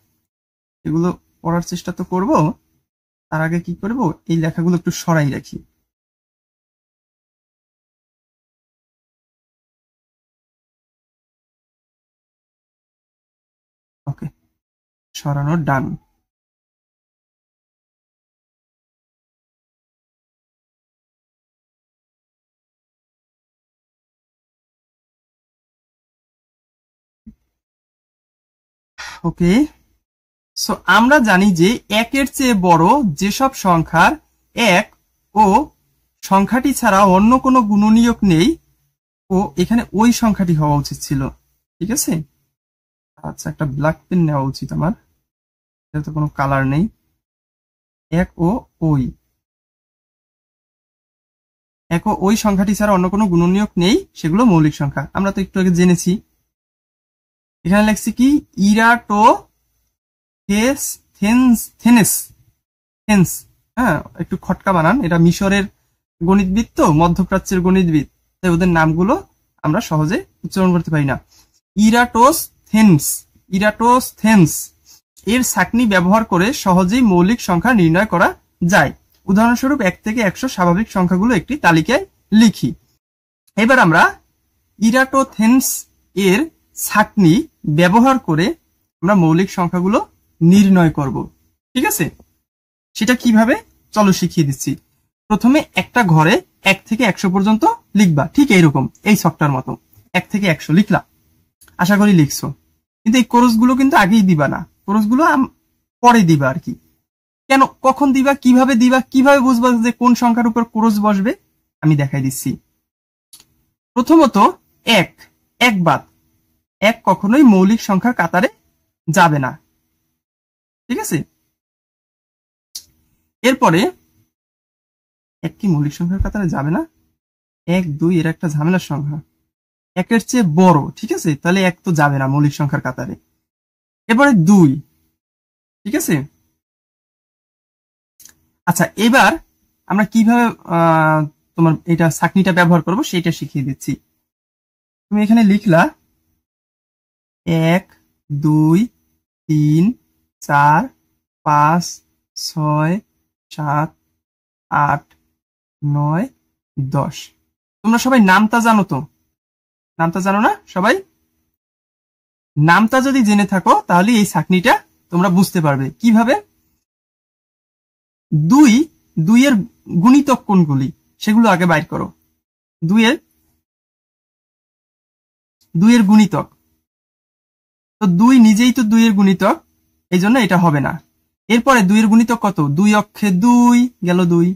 এগুলো পড়ার চেষ্টা তো করব, তার আগে কি করব, এই লেখাগুলো একটু সরাই রাখি। ওকে, সরানোর ডান। ওকে, সো আমরা জানি যে একের চেয়ে বড় যেসব সংখ্যার এক ও সংখ্যাটি ছাড়া অন্য কোনো গুণনীয়ক নেই, ও এখানে ওই সংখ্যাটি হওয়া উচিত ছিল। ঠিক আছে, আচ্ছা একটা ব্ল্যাক পেন নেওয়া উচিত আমার, যেহেতু কোনো কালার নেই। এক ও ওই সংখ্যাটি ছাড়া অন্য কোনো গুণনীয়ক নেই, সেগুলো মৌলিক সংখ্যা। আমরা তো একটু আগে জেনেছি। এখানে লেখছি কি, থেন্স। হ্যাঁ, একটু খটকা বানান, এটা মিশরের গণিতবিদ তো, মধ্যপ্রাচ্যের গণিতবিদ, তাই ওদের নামগুলো আমরা সহজে উচ্চারণ করতে পারি না। ইরাটোস্থেন্স এর ছাঁকনি ব্যবহার করে সহজেই মৌলিক সংখ্যা নির্ণয় করা যায়। উদাহরণস্বরূপ 1 থেকে 100 স্বাভাবিক সংখ্যাগুলো একটি তালিকায় লিখি। এবার আমরা ইরাটোথেন্স এর ছাঁকনি ব্যবহার করে আমরা মৌলিক সংখ্যাগুলো নির্ণয় করব। ঠিক আছে, সেটা কিভাবে চলো শিখিয়ে দিচ্ছি। প্রথমে একটা ঘরে 1 থেকে 100 পর্যন্ত লিখবা, ঠিক এইরকম এই ছকটার মতো 1 থেকে 100 লিখলা, আশা করি লিখছো। কিন্তু এই কোরসগুলো কিন্তু আগেই দিবা না, কোরসগুলো পরে দিবা আর কি। কেন, কখন দিবা, কিভাবে বুঝবা যে কোন সংখ্যার উপর কোরস বসবে, আমি দেখাই দিচ্ছি। প্রথমত এক বাদ, 1 কখনোই মৌলিক সংখ্যার কাতারে যাবে না। ঠিক আছে, এরপরে 1 কি মৌলিক সংখ্যার কাতারে যাবে না? 1, 2 এর একটা ঝামেলার সংখ্যা, 1-এর চেয়ে বড়। ঠিক আছে, তাহলে 1 তো যাবে না মৌলিক সংখ্যার কাতারে। এরপরে 2, ঠিক আছে। আচ্ছা, এবার আমরা কিভাবে তোমার এটা ছাঁকনিটা ব্যবহার করব সেটা শিখিয়ে দিচ্ছি। তুমি এখানে লিখলা 1, 2, 3, 4, 5, 6, 7, 8, 9, 10। তোমরা সবাই নামতা জানো তো? নামতা জানো না সবাই? নামতা যদি জেনে থাকো তাহলে এই ছাঁকনিটা তোমরা বুঝতে পারবে কিভাবে। 2 এর গুণিতক কোনগুলি সেগুলো আগে বাইর করো। 2 এর গুণিতক, তো 2 নিজেই তো 2 এর গুণিতক, এই জন্য এটা হবে না। এরপরে 2 এর গুণিতক কত? 2 অক্ষে 2 গেল 2,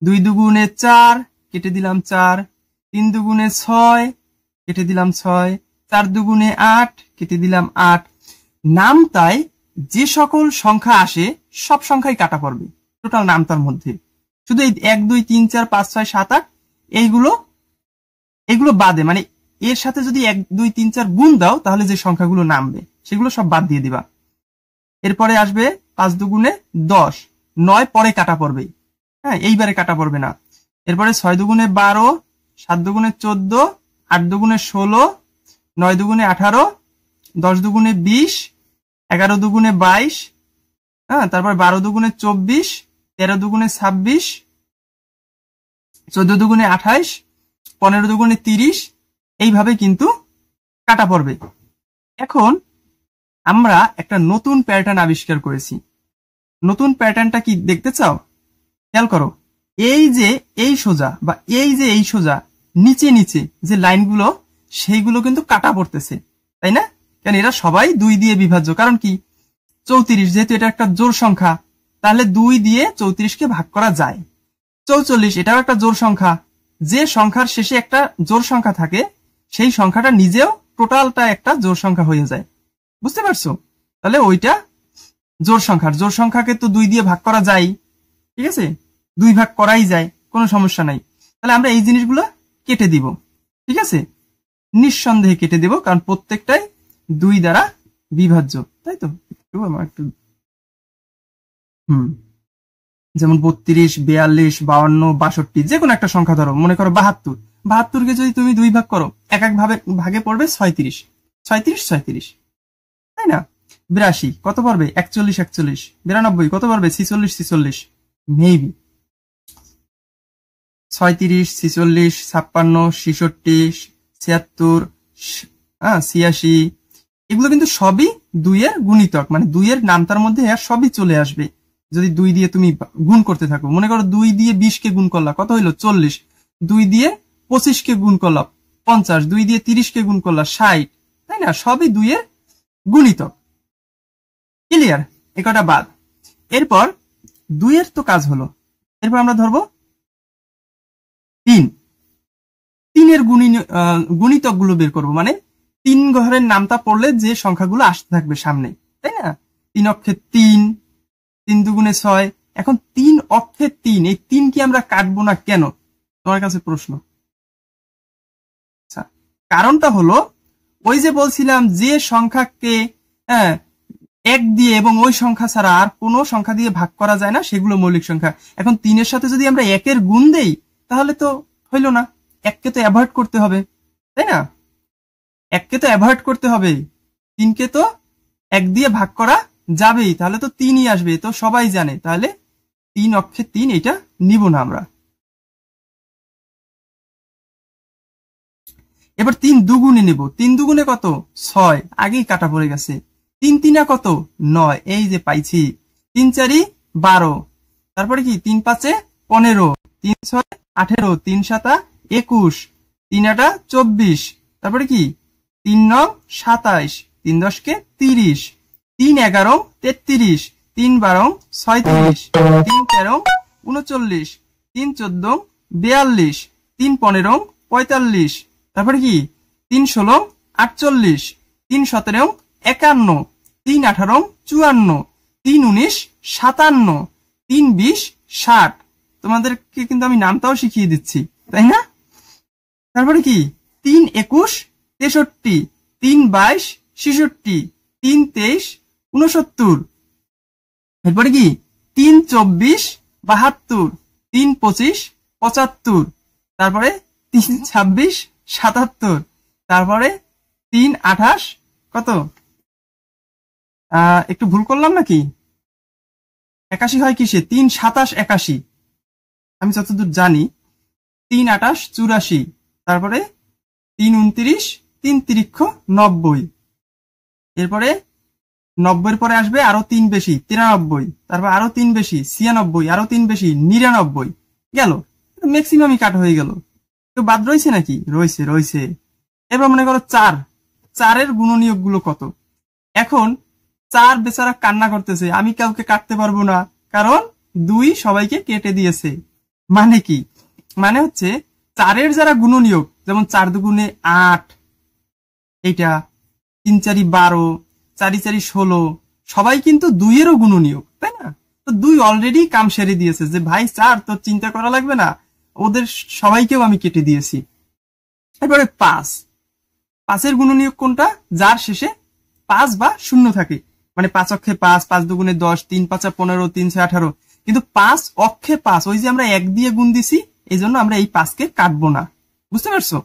2 দুগুণে 4 কেটে দিলাম 4, 3 দুগুণে 6 কেটে দিলাম 6, 4 দুগুণে 8 কেটে দিলাম 8। নামতায় যে সকল সংখ্যা আসে সব সংখ্যাই কাটা পড়বে টোটাল নামতার মধ্যে, শুধু এই 1, 2, 3, 4, 5, 6, 7, 8 এইগুলো বাদে, মানে এর সাথে যদি 1, 2, 3, 4 গুণ দাও তাহলে যে সংখ্যাগুলো নামবে সেগুলো সব বাদ দিয়ে দিবা। এরপরে আসবে 5 দুগুণে 10, 9 পরে কাটা পড়বে, হ্যাঁ এইবারে কাটা পড়বে না। এরপরে 6 দুগুণে 12, 7 দুগুণে 14, 8 দুগুণে 16, 9 দুগুণে 18, 10 দুগুণে 20, 11 দুগুণে 22, হ্যাঁ তারপর 12 দুগুণে 24, 13 দুগুণে 26, 14 দুগুণে 28, 15 দুগুণে 30, এইভাবে কিন্তু কাটা পড়বে। এখন আমরা একটা নতুন প্যাটার্ন আবিষ্কার করেছি। নতুন প্যাটার্নটা কি দেখতে চাও? খেয়াল করো, এই যে এই সোজা বা এই যে এই সোজা নিচে নিচে যে লাইনগুলো সেইগুলো কিন্তু কাটা পড়তেছে, তাই না? কারণ এরা সবাই 2 দিয়ে বিভাজ্য। কারণ কি, 34 যেহেতু এটা একটা জোড় সংখ্যা, তাহলে 2 দিয়ে 34কে ভাগ করা যায়। 44 এটাও একটা জোড় সংখ্যা, যে সংখ্যার শেষে একটা জোড় সংখ্যা থাকে সেই সংখ্যাটা নিজেও টোটালটা একটা জোড় সংখ্যা হয়ে যায়। বুঝতে পারছো? তাহলে ওইটা জোড় সংখ্যাকে তো 2 দিয়ে ভাগ করা যায়, ঠিক আছে, 2 ভাগ করাই যায়, কোনো সমস্যা নাই। তাহলে আমরা এই জিনিসগুলো কেটে দিব, ঠিক আছে, নিঃসন্দেহে কেটে দিব, কারণ প্রত্যেকটাই 2 দ্বারা বিভাজ্য, তাই তো? একটু যেমন 32, 42, 52, 62, যে কোনো একটা সংখ্যা ধরো, মনে করো 72কে যদি তুমি 2 ভাগ করো, এক ভাগে পড়বে 36, 36, তাই না? 82 কত পড়বে? 41, 92 কত পড়বে? 46, মেবি 36, 46, 56, 66, 76, 86, এগুলো কিন্তু সবই 2 এর গুণিতক, মানে 2 এর নামতার মধ্যে সবই চলে আসবে যদি 2 দিয়ে তুমি গুণ করতে থাকো। মনে করো 2 দিয়ে 20কে গুণ করলা, কত হইলো? 40, 2 দিয়ে 25কে গুণ করলা 50, 2 দিয়ে 30কে গুণ করলা 60, তাই না? সবই 2 এর গুণিতক। ক্লিয়ার? এ কটা বাদ। এরপর 2 এর তো কাজ হলো। এরপর আমরা ধরবো 3। 3 এর গুণিতক গুলো বের করবো, মানে 3 ঘরের নামতা পড়লে যে সংখ্যাগুলো আসতে থাকবে সামনে, তাই না? 3 অক্ষে 3, 3 দুগুণে 6। এখন 3 অক্ষে 3, এই 3 কি আমরা কাটবো না কেন? তোমার কাছে প্রশ্ন। আচ্ছা, কারণটা হলো ওই যে বলছিলাম যে সংখ্যাকে 1 দিয়ে এবং ওই সংখ্যা ছাড়া আর কোনো সংখ্যা দিয়ে ভাগ করা যায় না, সেগুলো মৌলিক সংখ্যা। এখন 3 এর সাথে যদি আমরা 1 এর গুণ দেই তাহলে তো হইল না, 1 কে তো অ্যাভয়েড করতে হবে, তাই না? 1 কে তো অ্যাভয়েড করতে হবে, 3 কে তো 1 দিয়ে ভাগ করা যাবেই, তাহলে তো 3ই আসবে, তো সবাই জানে। তাহলে 3 অক্ষে 3 এটা নিব না আমরা। এবার 3 দুগুণে নেব। 3 দুগুণে কত? 6, আগেই কাটা পড়ে গেছে। 3 তিনা কত? 9, এই যে পাইছি। 3 4 12, তারপরে কি 3 5 15, 3 6 18, 3 7 21, 3 8 24, তারপরে কি 3 9 27, 3 10 30, 3 11 33, 3 12 36, 3 13 39, 3 14 42, 3 15 45, তারপরে কি 3 16 48, 3 17 51, 3 18 54, 3 19 57, 3 20 60। তোমাদেরকে কিন্তু আমি নামটাও শিখিয়ে দিচ্ছি, তাই না? তারপরে কি 3 21 63, 3 22 66, 3 23 69, এরপরে কি 3 24 72, 3 25 75, তারপরে 3 26 77, তারপরে 3 28 কত? একটু ভুল করলাম নাকি? 81 হয় কিসে? 3 27 81, আমি যতদূর জানি। 3 28 84, তারপরে 3 29, 3 তিরিক্ষ 90, এরপরে 90 পরে আসবে আরো 3 বেশি 93, তারপর আরো 3 বেশি 96, আরো 3 বেশি 99। গেল, ম্যাক্সিমামই কাট হয়ে গেল। কেউ বাদ রয়েছে নাকি? রয়েছে। এবার মনে করো 4 এর গুণনীয়ক গুলো কত? এখন 4 বেচারা কান্না করতেছে, আমি কাউকে কাটতে পারবো না, কারণ 2 সবাইকে কেটে দিয়েছে। মানে কি? মানে হচ্ছে 4 এর যারা গুণনীয়ক, যেমন 4 দুগুণে 8, এইটা 3 4 12, 4 4 16, সবাই কিন্তু 2 এরও গুণনীয়ক, তাই না? তো 2 অলরেডি কাম সেরে দিয়েছে যে ভাই 4 তোর চিন্তা করা লাগবে না, ওদের সবাইকেও আমি কেটে দিয়েছি। এবারে 5 এর গুণনীয়ক কোনটা? যার শেষে 5 বা 0 থাকে, মানে 5 অক্ষে 5, 5 দুগুণে 10, 3 5 15, 3 6 18, কিন্তু 5 অক্ষে 5, ওই যে আমরা 1 দিয়ে গুণ দিছি, এই জন্য আমরা এই 5 কে কাটবো না, বুঝতে পারছো?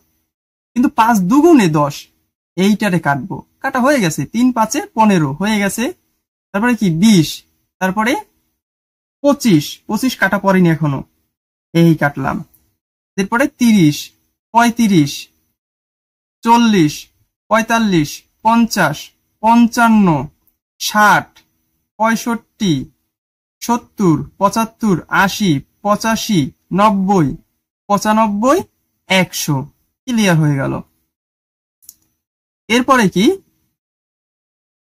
কিন্তু 5 দুগুণে 10, এইটারে কাটবো, কাটা হয়ে গেছে। 3 5 15 হয়ে গেছে, তারপরে কি 20, তারপরে 25 কাটা পড়েনি এখনো, এই কাটলাম। এরপরে 30 35 40 45 50 55 60 65 70 75 80 85 90 95 100। ক্লিয়ার হয়ে গেল। এরপরে কি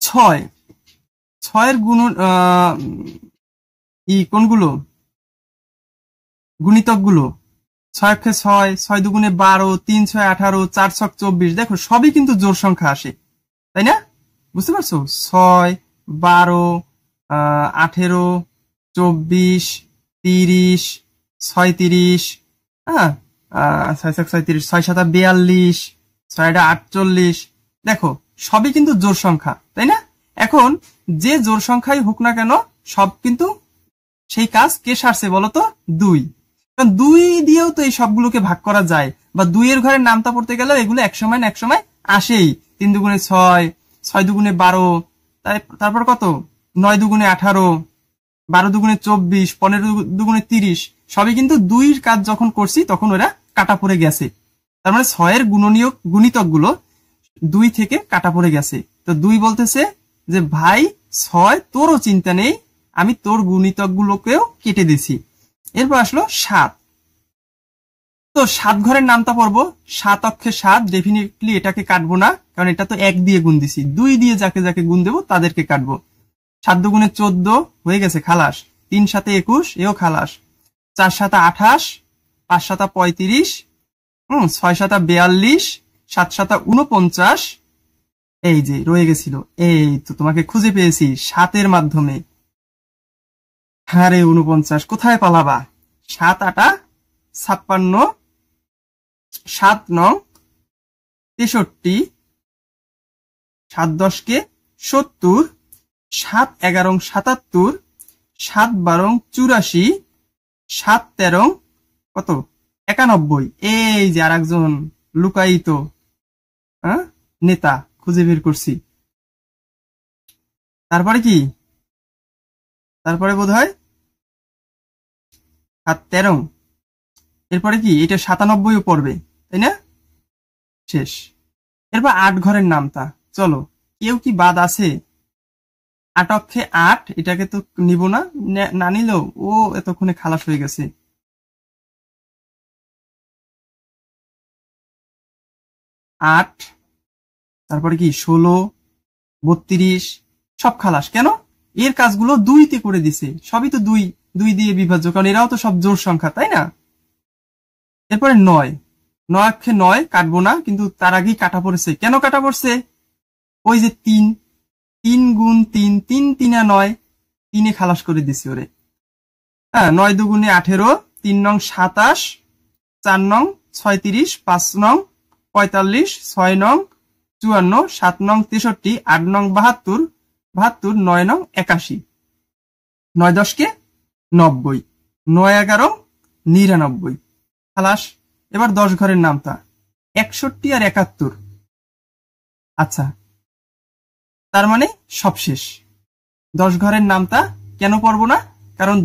6 এর গুণ কোনগুলো? গুণিতক গুলো 6 অক্ষে 6, 6 দুগুণে 12, 3 6 18, 4 6 24, দেখো সবই কিন্তু জোড় সংখ্যা আসে, তাই না? বুঝতে পারছো? 6 12 18 24 30 36, হ্যাঁ 6 6 37, 6 7 42, 6 8 48, দেখো সবই কিন্তু জোড় সংখ্যা, তাই না? এখন যে জোড় সংখ্যাই হোক না কেন, সব কিন্তু সেই কাজ কে সারছে বলতো? 2। কারণ 2 দিয়েও তো এই সবগুলোকে ভাগ করা যায়, বা 2 এর ঘরের নামতা পড়তে গেলেও এগুলো এক সময় না এক সময় আসেই। 3 দুগুণে 6, 6 দুগুণে 12, তারপর কত 9 দুগুণে 18, 12 দুগুণে 24, 15 দুগুণে 30, সবই কিন্তু 2 কাজ যখন করছি তখন ওরা কাটা পড়ে গেছে। তার মানে 6 এর গুণিতক গুলো 2 থেকে কাটা পড়ে গেছে। তো 2 বলতেছে যে ভাই 6 তোরও চিন্তা নেই, আমি তোর গুণিতক গুলোকেও কেটে দিছি। এরপর আসলো 7। তো 7 ঘরের নামটা পড়বো। 7 অক্ষে 7, ডেফিনেটলি এটাকে কাটবো না, কারণ এটা তো 1 দিয়ে গুণ দিছি। 2 দিয়ে যাকে যাকে গুণ দেবো তাদেরকে কাটবো। 7 দুগুণে 14 হয়ে গেছে খালাস। 3 সাথে 21 এও খালাস। 4 সাথে 28, 5 সাথে 35, 6 সাথে 42, 7 সাথে 49। এই যে রয়ে গেছিল, এই তো তোমাকে খুঁজে পেয়েছি 7-এর মাধ্যমে। আরে 49 কোথায় পালাবা? 7 8 56, 7 9 63, 7 10 কে 70, 7 11 77, 7 12 84, 7 13 কত 91। এই যে আর একজন লুকায়িত নেতা খুঁজে বের করছি। তারপরে কি? তারপরে বোধ হয় 7 13, এরপরে কি এটা 97ও পড়বে, তাই না? শেষ। এরপর 8 ঘরের নামতা। চলো, কেউ কি বাদ আছে? 8 অক্ষে 8, এটাকে তো নিব না, না নিলেও ও এতক্ষণে খালাস হয়ে গেছে। 8, তারপরে কি 16, 32 সব খালাস। কেন? এর কাজগুলো 2-তে করে দিছে, সবই তো 2 দিয়ে বিভাজ্য, কারণ এরাও তো সব জোড় সংখ্যা, তাই না? এরপরে 9, 9 অক্ষে 9 কাটবো না, কিন্তু তার আগেই কাটা পড়েছে। কেন কাটা পড়ছে? ওই যে 3 গুণ 3, 3 3 9, 3-এ খালাস করে দিছি ওরে। হ্যাঁ, 9 দুগুণে 18, 3 নং 27, 4 নং 36, 5 নং 45, 6 নং 54, 7 নং 63, 8 নং 72, 9 নং 81, 9 10 কে 90, 9 11 99 খালাস। এবার 10 ঘরের নামতা 61 আর 71। আচ্ছা, তার মানে সব শেষ। 10 ঘরের নামতা কেন পড়বো না? কারণ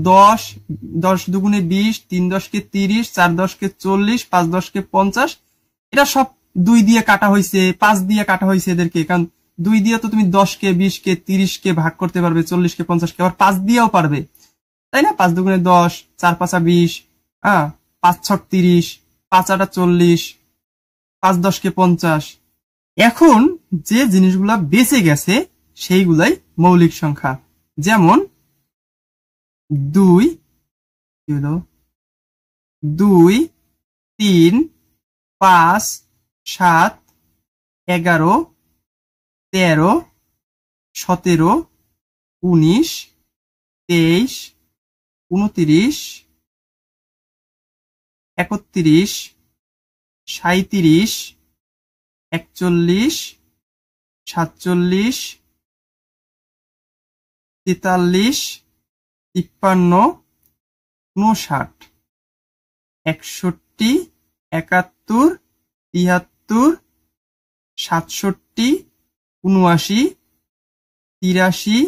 10 দুগুণে 20, 3 10 কে 30, 4 10 কে 40, 5 10 কে 50, এটা সব 2 দিয়ে কাটা হয়েছে, 5 দিয়ে কাটা হয়েছে এদেরকে। কারণ 2 দিয়ে তো তুমি 10 কে 20 কে 30 কে ভাগ করতে পারবে, 40 কে 50 কে, আবার 5 দিয়েও পারবে, তাই না? 5 দুগুণে 10, 4 5 20, 5 6 30, 5 8 40, 5 10 কে 50। এখন যে জিনিসগুলা বেঁচে গেছে সেইগুলাই মৌলিক সংখ্যা। যেমন 2, 2, 3, 5, 7, 11, 13, 17, 19, 23, 29, 31, 37, 41, 47, 43, 53, 59, 61, 71, 73, 67, 79, 83,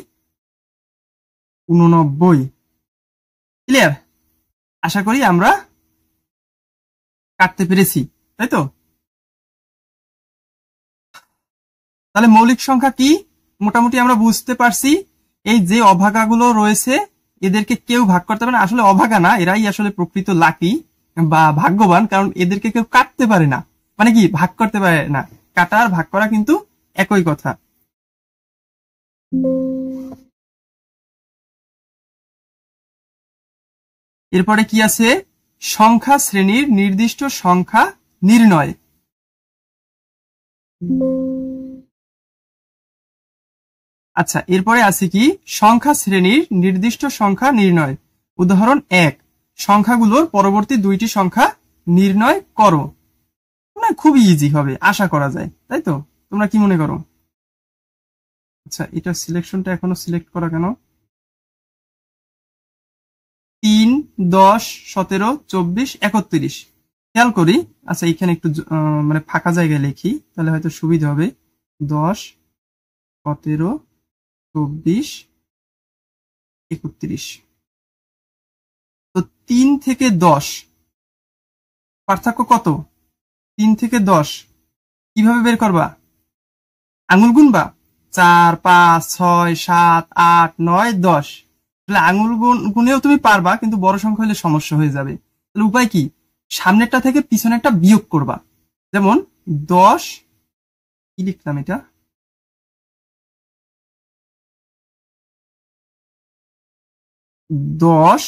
89। ক্লিয়ার? আশা করি আমরা কাটতে পেরেছি, তাই তো? তাহলে মৌলিক সংখ্যা কি মোটামুটি আমরা বুঝতে পারছি। এই যে অভাগাগুলো রয়েছে এদেরকে কেউ ভাগ করতে পারে না। আসলে অভাগা না, এরাই আসলে প্রকৃত লাকি বা ভাগ্যবান, কারণ এদেরকে কেউ কাটতে পারে না, মানে কি ভাগ করতে পারে না। কাটা আর ভাগ করা কিন্তু একই কথা। এরপরে কি আছে? সংখ্যা শ্রেণীর নির্দিষ্ট সংখ্যা নির্ণয়। আচ্ছা, এরপরে আছে কি? সংখ্যা শ্রেণীর নির্দিষ্ট সংখ্যা নির্ণয়। উদাহরণ 1, সংখ্যাগুলোর পরবর্তী 2টি সংখ্যা নির্ণয় করো। না, খুবই ইজি হবে আশা করা যায়, তাই তো? তোমরা কি মনে করো? আচ্ছা, এটা সিলেকশনটা এখনো সিলেক্ট করা কেন? 3, 10, 17, 24, 31 খেয়াল করি। আচ্ছা, এখানে একটু মানে ফাঁকা জায়গায় লিখি, তাহলে হয়তো সুবিধা হবে। 10, 17, 24, 31। তো 3 থেকে 10 পার্থক্য কত? 3 থেকে 10 কিভাবে বের করবা? আঙুল গুনবা? 4, 5, 6, 7, 8, 9, 10। তাহলে আঙুল গুনেও তুমি পারবা, কিন্তু বড় সংখ্যা হলে সমস্যা হয়ে যাবে। তাহলে উপায় কি? সামনেরটা থেকে পিছনেরটা বিয়োগ করবা। যেমন 10, কি লিখলাম এটা? 10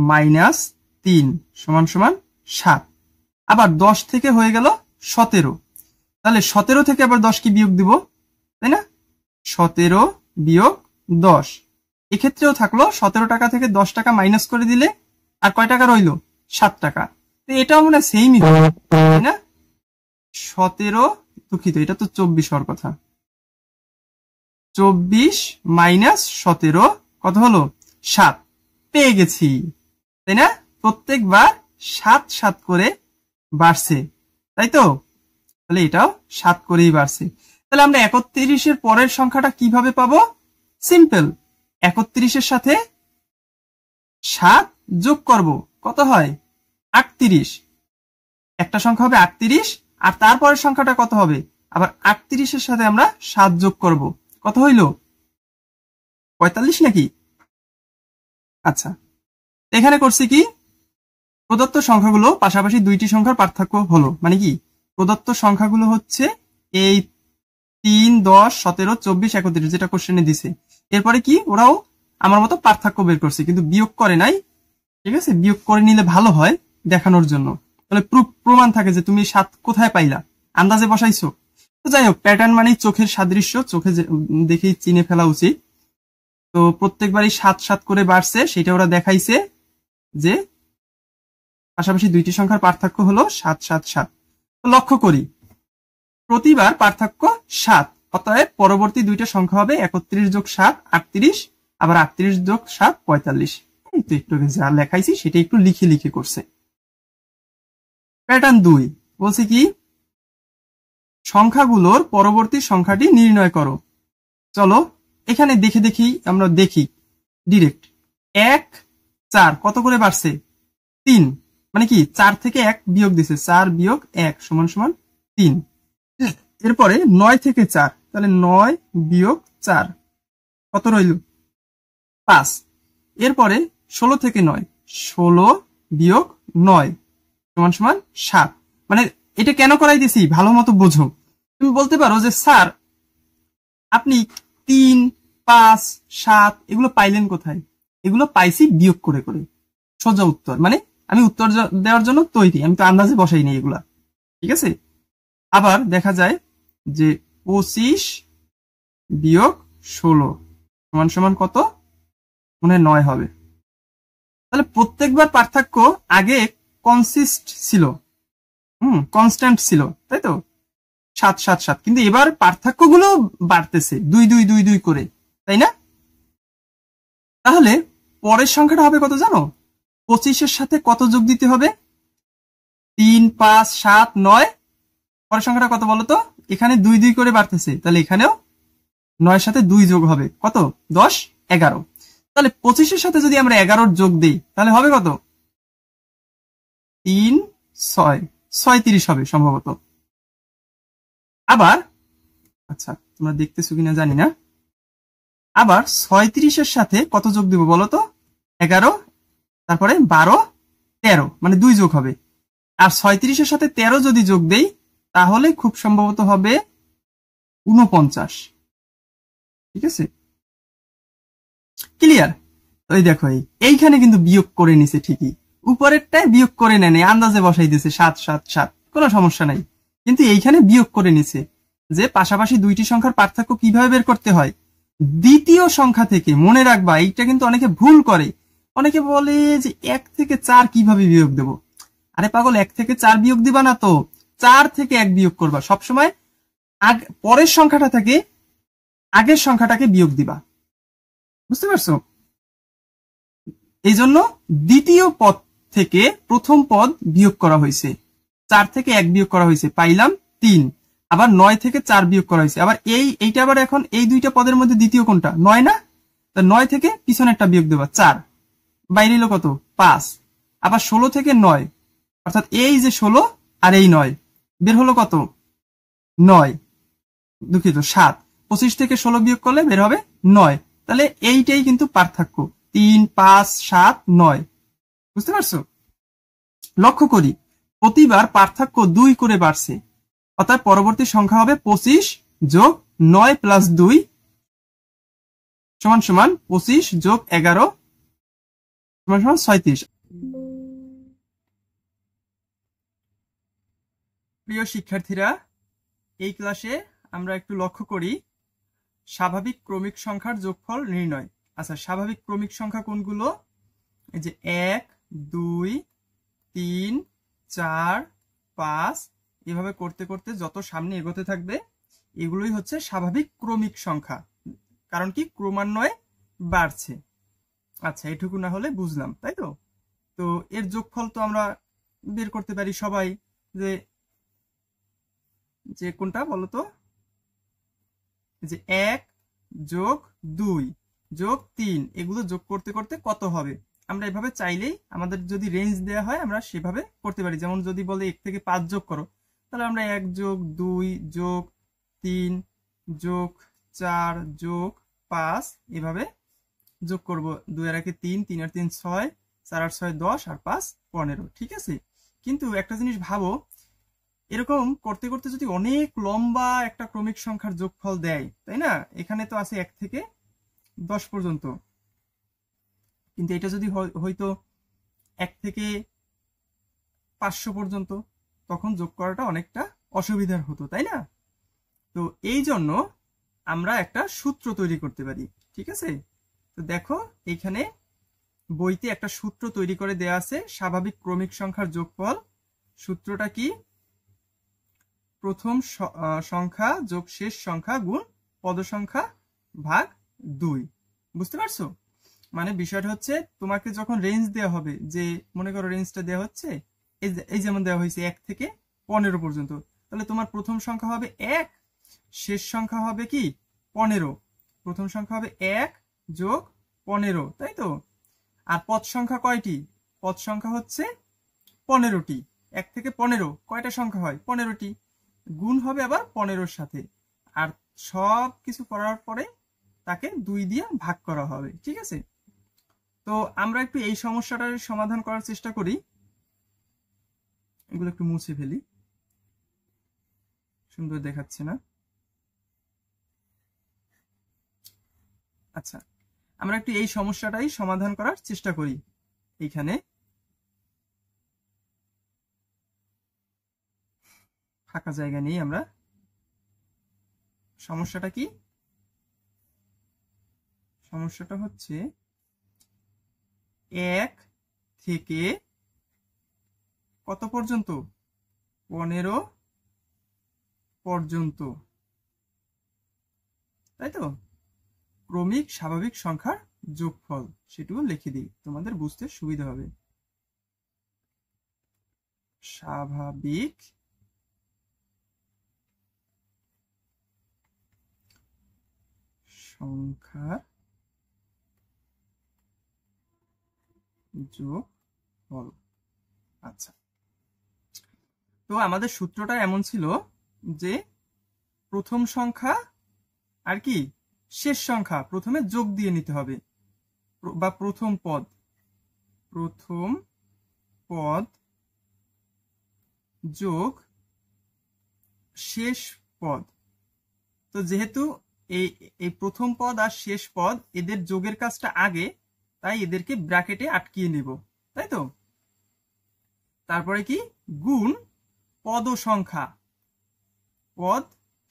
মাইনাস 3 সমান সমান 7। আবার 10 থেকে হয়ে গেল 17, তাহলে 17 থেকে আবার 10 কি বিয়োগ দিব, তাই না? 17 বিয়োগ 10, এক্ষেত্রেও থাকলো 17 টাকা থেকে 10 টাকা মাইনাস করে দিলে আর কয় টাকা রইল, 7 টাকা। তো এটাও মনে হয় সেমই, তাই না? 17, দুঃখিত, এটা তো 24 হওয়ার কথা। 24 মাইনাস 17 কত হলো, 7। পেয়ে গেছি, তাই না? প্রত্যেকবার 7 7 করে বাড়ছে, তাই তো? তাহলে এটাও 7 করেই বাড়ছে। তাহলে আমরা 31 এর পরের সংখ্যাটা কিভাবে পাবো? সিম্পল, 31 এর সাথে 7 যোগ করব, কত হয়, 38। একটা সংখ্যা হবে 38, আর তারপরের সংখ্যাটা কত হবে, আবার 38 এর সাথে আমরা 7 যোগ করব, কত হইল, 45 নাকি? আচ্ছা, এখানে করছি কি, প্রদত্ত সংখ্যাগুলো পাশাপাশি দুইটি সংখ্যার পার্থক্য হলো, মানে কি, প্রদত্ত সংখ্যাগুলো হচ্ছে এই 3, 10, 17, 24, 31 যেটা কোশ্চেনে দিছে। এরপরে কি, ওরাও আমার মতো পার্থক্য বের করছে, কিন্তু বিয়োগ করে নাই। ঠিক আছে, বিয়োগ করে নিলে ভালো হয় দেখানোর জন্য, তাহলে প্রমাণ থাকে যে তুমি 7 কোথায় পাইলা, আন্দাজে বসাইছো। তো যাই হোক, প্যাটার্ন মানে চোখের সাদৃশ্য, চোখে দেখেই চিনে ফেলা উচিত। তো প্রত্যেকবারই 7 7 করে বাড়ছে, সেটা ওরা দেখাইছে যে পাশাপাশি দুইটি সংখ্যার পার্থক্য হলো 7 7 7। তো লক্ষ্য করি, প্রতিবার পার্থক্য 7, অতএব পরবর্তী দুইটা সংখ্যা হবে 31 যোগ 7 38, আবার 38 যোগ 7 45। এই তো একটু যা লেখাইছি সেটা একটু লিখে লিখে করছে। প্যাটার্ন 2 বলছে কি, সংখ্যাগুলোর পরবর্তী সংখ্যাটি নির্ণয় করো। চলো এখানে দেখে দেখি আমরা দেখি ডিরেক্ট। 1 4 কত করে বাড়ছে, 3, মানে কি 4 থেকে 1 বিয়োগ দিছে, 4 বিয়োগ 1 সমান সমান 3। এরপরে 9 থেকে 4, তাহলে 9 বিয়োগ 4 কত রইল, 5। এরপরে 16 থেকে 9, 16 বিয়োগ 9 সমান সমান 7। মানে এটা কেন করাই দিছি ভালো মতো বোঝো। তুমি বলতে পারো যে স্যার আপনি 3, 5, 7 এগুলো পাইলেন কোথায়? এগুলো পাইছি বিয়োগ করে করে। সোজা উত্তর, মানে আমি উত্তর দেওয়ার জন্য তৈরি, আমি তো আন্দাজে বসাই নি এগুলা। ঠিক আছে, আবার দেখা যায় যে 25 বিয়োগ 16 সমান সমান কত, মনে হয় 9 হবে। তাহলে প্রত্যেকবার পার্থক্য আগে কনসিস্ট ছিল, কনস্ট্যান্ট ছিল, তাই তো, 7 7 7, কিন্তু এবার পার্থক্যগুলো বাড়তেছে 2 2 2 2 করে, তাই না? তাহলে পরের সংখ্যাটা হবে কত জানো, 25 সাথে কত যোগ দিতে হবে, 3 5 7 9। পরের সংখ্যাটা কত বলো তো, এখানে 2 2 করে বাড়তেছে, তাহলে এখানেও 9 সাথে 2 যোগ হবে, কত, 10 11। তাহলে 25 সাথে যদি আমরা 11 যোগ দিই তাহলে হবে কত, 3 6 36 হবে সম্ভবত। আবার আচ্ছা তোমরা দেখতেছো কিনা জানি না, আবার 36 সাথে কত যোগ দিব বলো তো, 11, তারপরে 12 13, মানে 2 যোগ হবে। আর 36 সাথে 13 যদি যোগ দেই তাহলে খুব সম্ভবত হবে 49। ঠিক আছে, ক্লিয়ার? ওই দেখো এইখানে কিন্তু বিয়োগ করে নিছে, ঠিকই উপরেরটায় বিয়োগ করে নেয়, আন্দাজে বসাই দিয়েছে 7 7 7, কোনো সমস্যা নাই। কিন্তু এইখানে বিয়োগ করে নিছে যে পাশাপাশি দুইটি সংখ্যার পার্থক্য কিভাবে বের করতে হয়, দ্বিতীয় সংখ্যা থেকে। মনে রাখবা, এইটা কিন্তু অনেকে ভুল করে, অনেকে বলে যে 1 থেকে 4 কিভাবে বিয়োগ দেব। আরে পাগল, 1 থেকে 4 বিয়োগ দিবা না তো, 4 থেকে 1 বিয়োগ করবা। সবসময় পরের সংখ্যাটা থেকে আগের সংখ্যাটাকে বিয়োগ দিবা, বুঝতে পারছো? এই জন্য দ্বিতীয় পদ থেকে প্রথম পদ বিয়োগ করা হয়েছে, 4 থেকে 1 বিয়োগ করা হয়েছে, পাইলাম 3। আবার 9 থেকে 4 বিয়োগ করা হয়েছে, আবার এইটা আবার এখন এই দুইটা পদের মধ্যে দ্বিতীয় কোনটা, 9 না? তা 9 থেকে পিছনেরটা বিয়োগ দেবা, 4, বাইরে এলো কত, 5। আবার 16 থেকে 9, অর্থাৎ এই যে 16 আর এই 9, বের হলো কত, 9, দুঃখিত 7। 25 থেকে 16 বিয়োগ করলে বের হবে 9। তাহলে এইটাই কিন্তু পার্থক্য, 3 5 7 9, বুঝতে পারছো? লক্ষ্য করি, প্রতিবার পার্থক্য 2 করে বাড়ছে, অর্থাৎ পরবর্তী সংখ্যা হবে 25 যোগ 9 প্লাস 2 সমান সমান 25 যোগ 11 সমান 36। প্রিয় শিক্ষার্থীরা, এই ক্লাসে আমরা একটু লক্ষ্য করি স্বাভাবিক ক্রমিক সংখ্যার যোগফল নির্ণয়। আচ্ছা, স্বাভাবিক ক্রমিক সংখ্যা কোনগুলো? এই যে 1, 2, 3, 4, 5 এভাবে করতে করতে যত সামনে এগোতে থাকবে এগুলোই হচ্ছে স্বাভাবিক ক্রমিক সংখ্যা। কারণ কি, ক্রমান্বয়ে বাড়ছে। আচ্ছা, এটুকু না হলে বুঝলাম, তাই তো? তো এর যোগফল তো আমরা বের করতে পারি সবাই, যে কোনটা বলতো? যে 1 যোগ 2 যোগ 3 এগুলো যোগ করতে করতে কত হবে? আমরা এভাবে চাইলেই, আমাদের যদি রেঞ্জ দেওয়া হয় আমরা সেভাবে করতে পারি। যেমন যদি বলে 1 থেকে 5 যোগ করো, তাহলে আমরা 1 যোগ 2 যোগ 3 যোগ 4 যোগ 5 এভাবে যোগ করব। 2 আর 1 3, 3 আর 3 6, 4 আর 6 10, আর 5 15। ঠিক আছে? কিন্তু একটা জিনিস ভাবো, এরকম করতে করতে যদি অনেক লম্বা একটা ক্রমিক সংখ্যার যোগফল দেয়, তাই না? এখানে তো আছে 1 থেকে 10 পর্যন্ত, কিন্তু এটা যদি হয়তো 1 থেকে 500 পর্যন্ত, তখন যোগ করাটা অনেকটা অসুবিধার হতো, তাই না? তো এই জন্য আমরা একটা সূত্র তৈরি করতে পারি। ঠিক আছে? তো দেখো, এইখানে বইতে একটা সূত্র তৈরি করে দেয়া আছে স্বাভাবিক ক্রমিক সংখ্যার যোগফল। সূত্রটা কি? প্রথম সংখ্যা যোগ শেষ সংখ্যা গুণ পদ সংখ্যা ভাগ 2। বুঝতে পারছো? মানে বিষয়টা হচ্ছে, তোমাকে যখন রেঞ্জ দেওয়া হবে, যে মনে করো রেঞ্জটা দেওয়া হচ্ছে এই যেমন দেওয়া হয়েছে 1 থেকে 15 পর্যন্ত, তাহলে তোমার প্রথম সংখ্যা হবে 1, শেষ সংখ্যা হবে কি 15। প্রথম সংখ্যা হবে 1 যোগ 15, তাই তো? আর পদ সংখ্যা কয়টি? পদ সংখ্যা হচ্ছে 15টি। 1 থেকে 15 কয়টা সংখ্যা হয়? 15টি। গুণ হবে আবার 15-র সাথে, আর সব কিছু করার পরে তাকে 2 দিয়ে ভাগ করা হবে। ঠিক আছে? তো আমরা একটু এই সমস্যাটার সমাধান করার চেষ্টা করি। এগুলো একটু মুছে ফেলি, সুন্দর দেখাচ্ছে না। আচ্ছা, আমরা একটু এই সমস্যাটাই সমাধান করার চেষ্টা করি। এইখানে ফাঁকা জায়গা নেই। আমরা সমস্যাটা কি? সমস্যাটা হচ্ছে 1 থেকে কত পর্যন্ত? 15 পর্যন্ত, তাই তো? ক্রমিক স্বাভাবিক সংখ্যার যোগফল, সেটুকু লিখে দিই, তোমাদের বুঝতে সুবিধা হবে। স্বাভাবিক সংখ্যার যোগফল। আচ্ছা, তো আমাদের সূত্রটা এমন ছিল যে প্রথম সংখ্যা আর কি শেষ সংখ্যা প্রথমে যোগ দিয়ে নিতে হবে, বা প্রথম পদ যোগ শেষ পদ। তো যেহেতু এই প্রথম পদ আর শেষ পদ এদের যোগের কাজটা আগে, তাই এদেরকে ব্র্যাকেটে আটকিয়ে নেব, তাই তো? তারপরে কি? গুণ পদ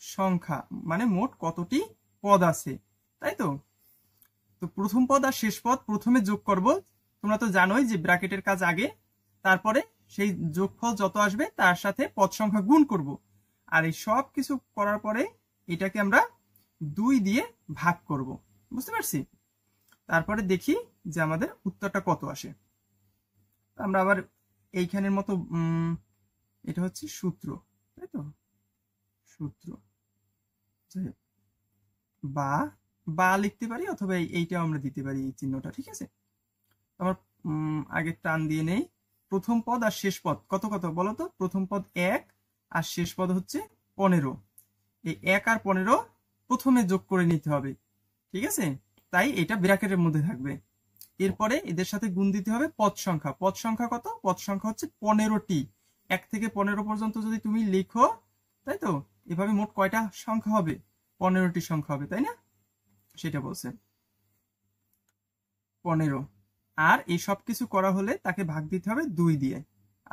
সংখ্যা, মানে মোট কতটি পদ আছে, তাই তো? তো প্রথম পদ আর শেষ পদ প্রথমে যোগ করব। তোমরা তো জানোই যে ব্র্যাকেটের কাজ আগে, তারপরে সেই যোগফল যত আসবে তার সাথে পদ সংখ্যা গুণ করব। আর এই সব কিছু করার পরে এটাকে আমরা 2 দিয়ে ভাগ করব। বুঝতে পারছি? তারপরে দেখি যে আমাদের উত্তরটা কত আসে। আমরা আবার এইখানের মতো, এটা হচ্ছে সূত্র, তাই তো? সূত্র বা লিখতে পারি, অথবা এইটাও আমরা দিতে পারি, এই চিহ্নটা। ঠিক আছে? আমার আগে টান দিয়ে নেই। প্রথম পদ আর শেষ পদ কত কত বলো তো? প্রথম পদ 1 আর শেষ পদ হচ্ছে 15। এই 1 আর 15 প্রথমে যোগ করে নিতে হবে। ঠিক আছে? তাই এটা ব্র্যাকেটের মধ্যে থাকবে। এরপরে এদের সাথে গুণ দিতে হবে পদ সংখ্যা। পদ সংখ্যা কত? পদ সংখ্যা হচ্ছে 15টি। 1 থেকে 15 পর্যন্ত যদি তুমি লিখো, তাই তো? এভাবে মোট কয়টা সংখ্যা হবে? 15টি সংখ্যা হবে, তাই না? সেটা বলছে 15। আর এই সব কিছু করা হলে তাকে ভাগ দিতে হবে 2 দিয়ে।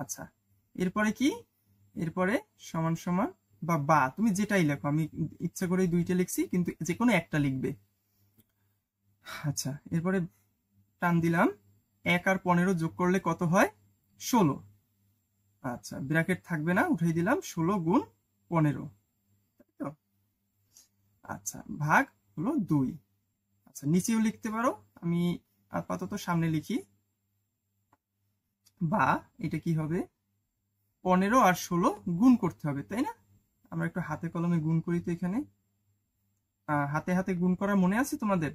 আচ্ছা, এরপরে কি? এরপরে সমান সমান বা তুমি যেটাই লেখো, আমি ইচ্ছা করে 2টা লিখছি, কিন্তু যে কোনো একটা লিখবে। আচ্ছা, এরপরে টান দিলাম, 1 আর 15 যোগ করলে কত হয়? 16। আচ্ছা, ব্র্যাকেট থাকবে না, উঠাই দিলাম, 16 গুণ 15, তাই তো? আচ্ছা, ভাগ হলো 2। আচ্ছা, নিচেও লিখতে পারো, আমি আপাতত সামনে লিখি। বা এটা কি হবে? 15 আর 16 গুণ করতে হবে, তাই না? আমরা একটু হাতে কলমে গুণ করি তো। এখানে হাতে হাতে গুণ করার মনে আছে তোমাদের?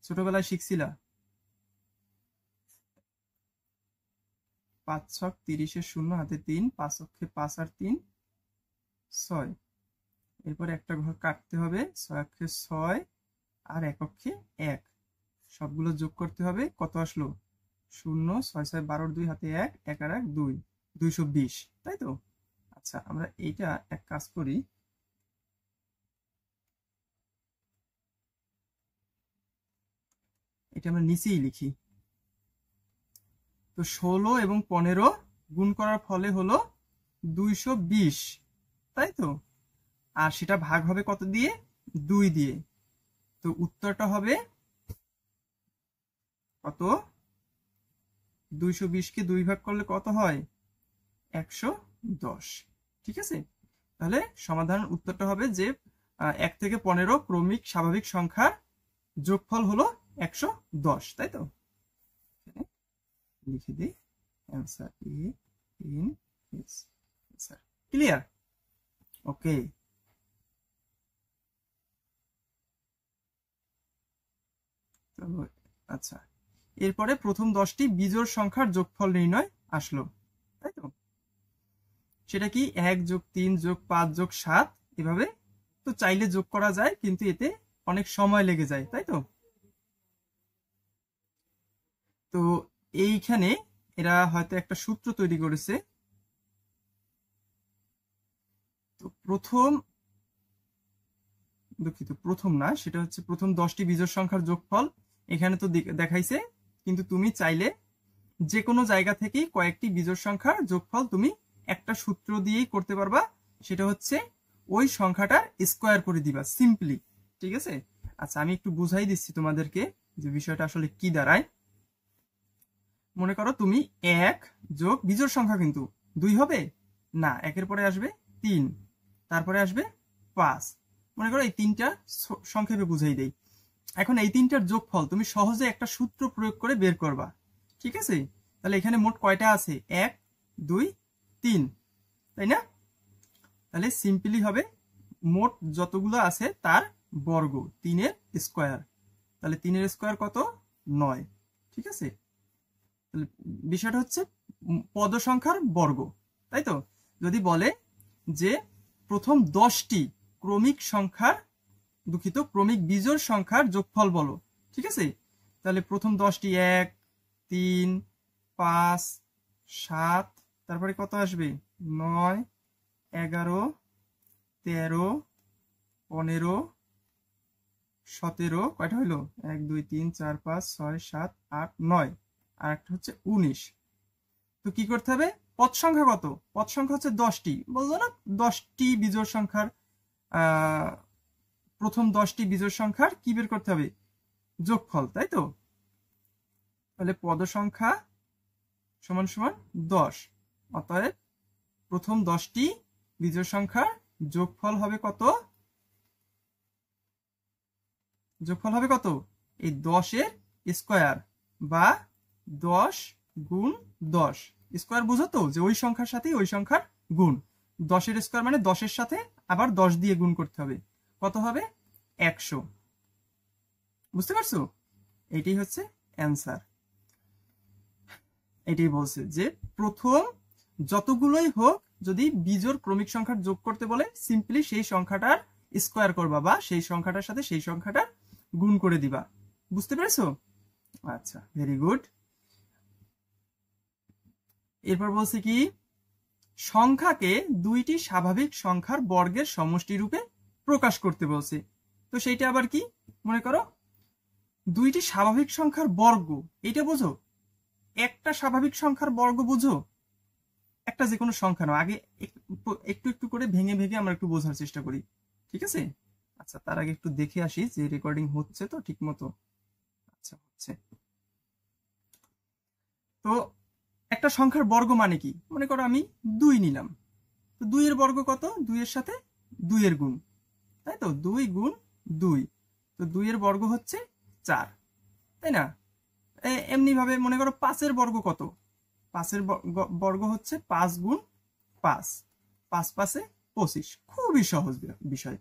ছোটবেলায় শিখছিলা। 5 ছক 30 শূন্য, হাতে 3, 5 অক্ষে 5 আর 3 6। এরপরে একটা ঘর কাটতে হবে, 6 অক্ষে 6 আর 1 অক্ষে 1, সবগুলো যোগ করতে হবে। কত আসলো? 0, 6 6 12, 2 হাতে 1, 1 আর 1 2, 220, তাই তো? আচ্ছা, আমরা এইটা এক কাজ করি, এটা আমরা নিচেই লিখি। তো 16 এবং 15 গুণ করার ফলে হলো 220, তাই তো? আর সেটা ভাগ হবে কত দিয়ে? 2 দিয়ে। তো উত্তরটা হবে কত? 220 কে 2 ভাগ করলে কত হয়? 110। ঠিক আছে? তাহলে সমাধানের উত্তরটা হবে যে 1 থেকে 15 ক্রমিক স্বাভাবিক সংখ্যার যোগফল হলো 110, তাই তো? লিখে দিই, অ্যান্সার এ ইন এস। Answer clear? ওকে। আচ্ছা, এরপরে প্রথম 10টি বিজোড় সংখ্যার যোগফল নির্ণয় আসলো, তাই তো? সেটা কি? 1 যোগ 3 যোগ 5 যোগ 7, এভাবে তো চাইলে যোগ করা যায়, কিন্তু এতে অনেক সময় লেগে যায়, তাই তো? তো এইখানে এরা হয়তো একটা সূত্র তৈরি করেছে। তো প্রথম না, সেটা হচ্ছে প্রথম 10টি বিজোড় সংখ্যার যোগফল এখানে তো দেখাইছে, কিন্তু তুমি চাইলে যে কোনো জায়গা থেকে কয়েকটি বিজোড় সংখ্যার যোগফল তুমি একটা সূত্র দিয়েই করতে পারবা। সেটা হচ্ছে ওই সংখ্যাটার স্কোয়ার করে দিবা সিম্পলি। ঠিক আছে? আচ্ছা, আমি একটু বুঝাই দিচ্ছি তোমাদেরকে যে বিষয়টা আসলে কি দাঁড়ায়। মনে করো তুমি 1 যোগ বিজোড় সংখ্যা কিন্তু 2 হবে না, 1-এর পরে আসবে 3, তারপরে আসবে 5। মনে করো এই 3টা সংক্ষেপে বুঝাই দেই। এখন এই 3টার যোগফল তুমি সহজে একটা সূত্র প্রয়োগ করে বের করবা। ঠিক আছে? তাহলে এখানে মোট কয়টা আছে? 1 2 3, তাই না? তাহলে সিম্পলি হবে মোট যতগুলো আছে তার বর্গ, 3-এর স্কোয়ার। তাহলে 3-এর স্কোয়ার কত? 9। ঠিক আছে? তাহলে বিষয়টা হচ্ছে পদ সংখ্যার বর্গ, তাই তো? যদি বলে যে প্রথম 10টি ক্রমিক সংখ্যার, ক্রমিক বিজোড় সংখ্যার যোগফল বলো। ঠিক আছে? তাহলে প্রথম 10টি 1 3 5 7, তারপরে কত আসবে? 9 11 13 15 17, কয়টা হইলো? 1 2 3 4 5 6 7 8 9, আর একটা হচ্ছে 19। তো কি করতে হবে? পদ সংখ্যা কত? পদ সংখ্যা হচ্ছে 10টি। বললো না 10টি বিজোড় সংখ্যার, প্রথম 10টি বিজোড় সংখ্যার কি বের করতে হবে? যোগফল, তাই তো? তাহলে পদ সংখ্যা সমান সমান 10, অতএব প্রথম 10টি বিজোড় সংখ্যার যোগফল হবে কত? যোগফল হবে কত? এই 10-এর স্কোয়ার, বা 10 গুণ 10। স্কোয়ার বুঝো তো, যে ওই সংখ্যার সাথে ওই সংখ্যার গুণ। 10-এর স্কোয়ার মানে 10-এর সাথে আবার 10 দিয়ে গুণ করতে হবে। কত হবে? 100। বুঝতে পারছো? এইটাই হচ্ছে অ্যান্সার। এটাই বলছে যে প্রথম যতগুলোই হোক, যদি বিজোড় ক্রমিক সংখ্যার যোগ করতে বলে, সিম্পলি সেই সংখ্যাটার স্কোয়ার করবা, বা সেই সংখ্যাটার সাথে সেই সংখ্যাটার গুণ করে দিবা। বুঝতে পেরেছো? আচ্ছা, ভেরি গুড। এরপর বলছে কি, সংখ্যাকে 2টি স্বাভাবিক সংখ্যার বর্গের সমষ্টি রূপে প্রকাশ করতে বলছে। তো সেইটা আবার কি? মনে করো 2টি স্বাভাবিক সংখ্যার বর্গ, এটা বোঝো। একটা স্বাভাবিক সংখ্যার বর্গ বুঝো, একটা যে কোনো সংখ্যা নাও, আগে একটু একটু করে ভেঙে ভেঙে আমরা একটু বোঝার চেষ্টা করি, ঠিক আছে? আচ্ছা, তার আগে একটু দেখে আসি যে রেকর্ডিং হচ্ছে তো ঠিক মতো। আচ্ছা, হচ্ছে। তো একটা সংখ্যার বর্গ মানে কি? মনে করো আমি 2 নিলাম, তো 2 এর বর্গ কত? 2 এর সাথে 2 এর গুণ, তাই তো? 2 গুণ 2, তো 2 এর বর্গ হচ্ছে 4, তাই না? এমনি ভাবে মনে করো 5 এর বর্গ কত? 5 এর বর্গ হচ্ছে 5 গুণ 5, 5 5 25। খুবই সহজ বিষয়।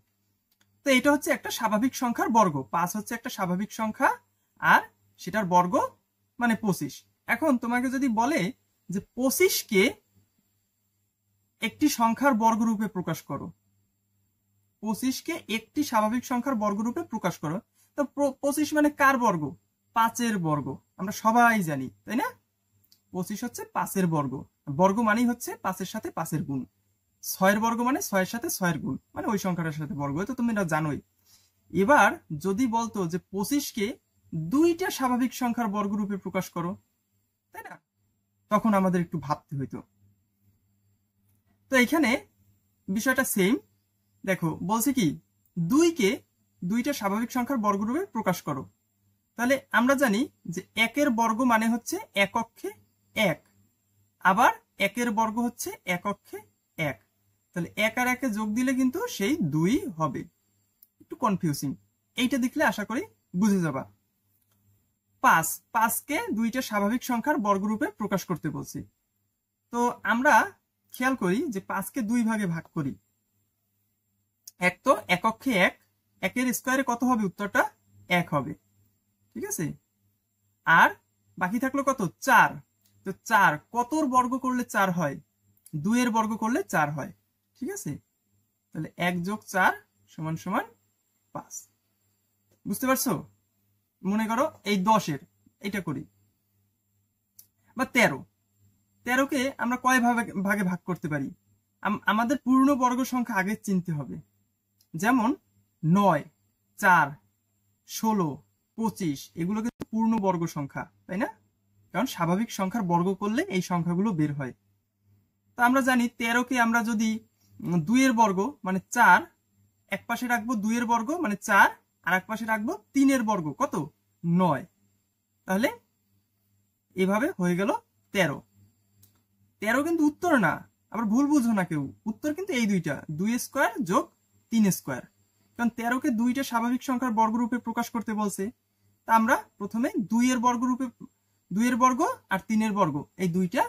তো এটা হচ্ছে একটা স্বাভাবিক সংখ্যার বর্গ। 5 হচ্ছে একটা স্বাভাবিক সংখ্যা, আর সেটার বর্গ মানে 25। এখন তোমাকে যদি বলে যে 25 কে একটি সংখ্যার বর্গরূপে প্রকাশ করো, 25 কে একটি স্বাভাবিক সংখ্যার বর্গরূপে প্রকাশ করো, তো 25 মানে কার বর্গ? 5 এর বর্গ। আমরা সবাই জানি, তাই না? 25 হচ্ছে 5 এর বর্গ। বর্গ মানেই হচ্ছে 5 এর সাথে 5 এর গুণ। 6 এর বর্গ মানে 6 এর সাথে 6 এর গুণ, মানে ওই সংখ্যাটার সাথে বর্গ। তো তুমি এটা জানোই। এবার যদি বলতো যে 25 কে 2টা স্বাভাবিক সংখ্যার বর্গরূপে প্রকাশ করো, তাই না? তখন আমাদের একটু ভাবতে হইতো। তো এখানে বিষয়টা সেম। দেখো বলছে কি 2 কে 2টা স্বাভাবিক সংখ্যার বর্গরূপে প্রকাশ করো। তাহলে আমরা জানি যে 1 এর বর্গ মানে হচ্ছে এক অক্ষে 1, আবার 1 এর বর্গ হচ্ছে এক অক্ষে 1। তাহলে 1 আর 1 যোগ দিলে কিন্তু সেই 2 হবে। একটু কনফিউজিং, এইটা দেখলে আশা করি বুঝে যাবা। 5 কে 2টা স্বাভাবিক সংখ্যার বর্গরূপে প্রকাশ করতে বলছি। তো আমরা খেয়াল করি যে 5 কে 2 ভাগে ভাগ করি। এক তো এক অক্ষে 1, 1 এর স্কয়ারে কত হবে? উত্তরটা 1 হবে, ঠিক আছে? আর বাকি থাকলো কত? 4। তো 4 কতর বর্গ করলে 4 হয়? 2 এর বর্গ করলে 4 হয়, ঠিক আছে? তাহলে 1 যোগ 4 সমান সমান 5। বুঝতে পারছো? মনে করো এই 10 এর এটা করি, বা 13 কে আমরা কয় ভাগে ভাগ করতে পারি? আমাদের পূর্ণ বর্গ সংখ্যা আগে চিনতে হবে। যেমন 9, 4, 16, 25 এগুলো কিন্তু পূর্ণ বর্গ সংখ্যা, তাই না? কারণ স্বাভাবিক সংখ্যার বর্গ করলে এই সংখ্যাগুলো বের হয়। তো আমরা জানি 13 কে আমরা যদি 2 এর বর্গ মানে 4 এক পাশে রাখবো, 2 এর বর্গ মানে 4 আর এক পাশে রাখবো 3 এর বর্গ কত? 9। তাহলে এভাবে হয়ে গেল 13। 13 কিন্তু উত্তর না, আবার ভুল বুঝো না কেউ। উত্তর কিন্তু এই দুইটা, 2 স্কয়ার যোগ 3 স্কয়ার। কারণ 13 কে 2টা স্বাভাবিক সংখ্যার বর্গরূপে প্রকাশ করতে বলছে। তা আমরা প্রথমে 2 এর বর্গরূপে, 2 এর বর্গ আর 3 এর বর্গ এই দুইটা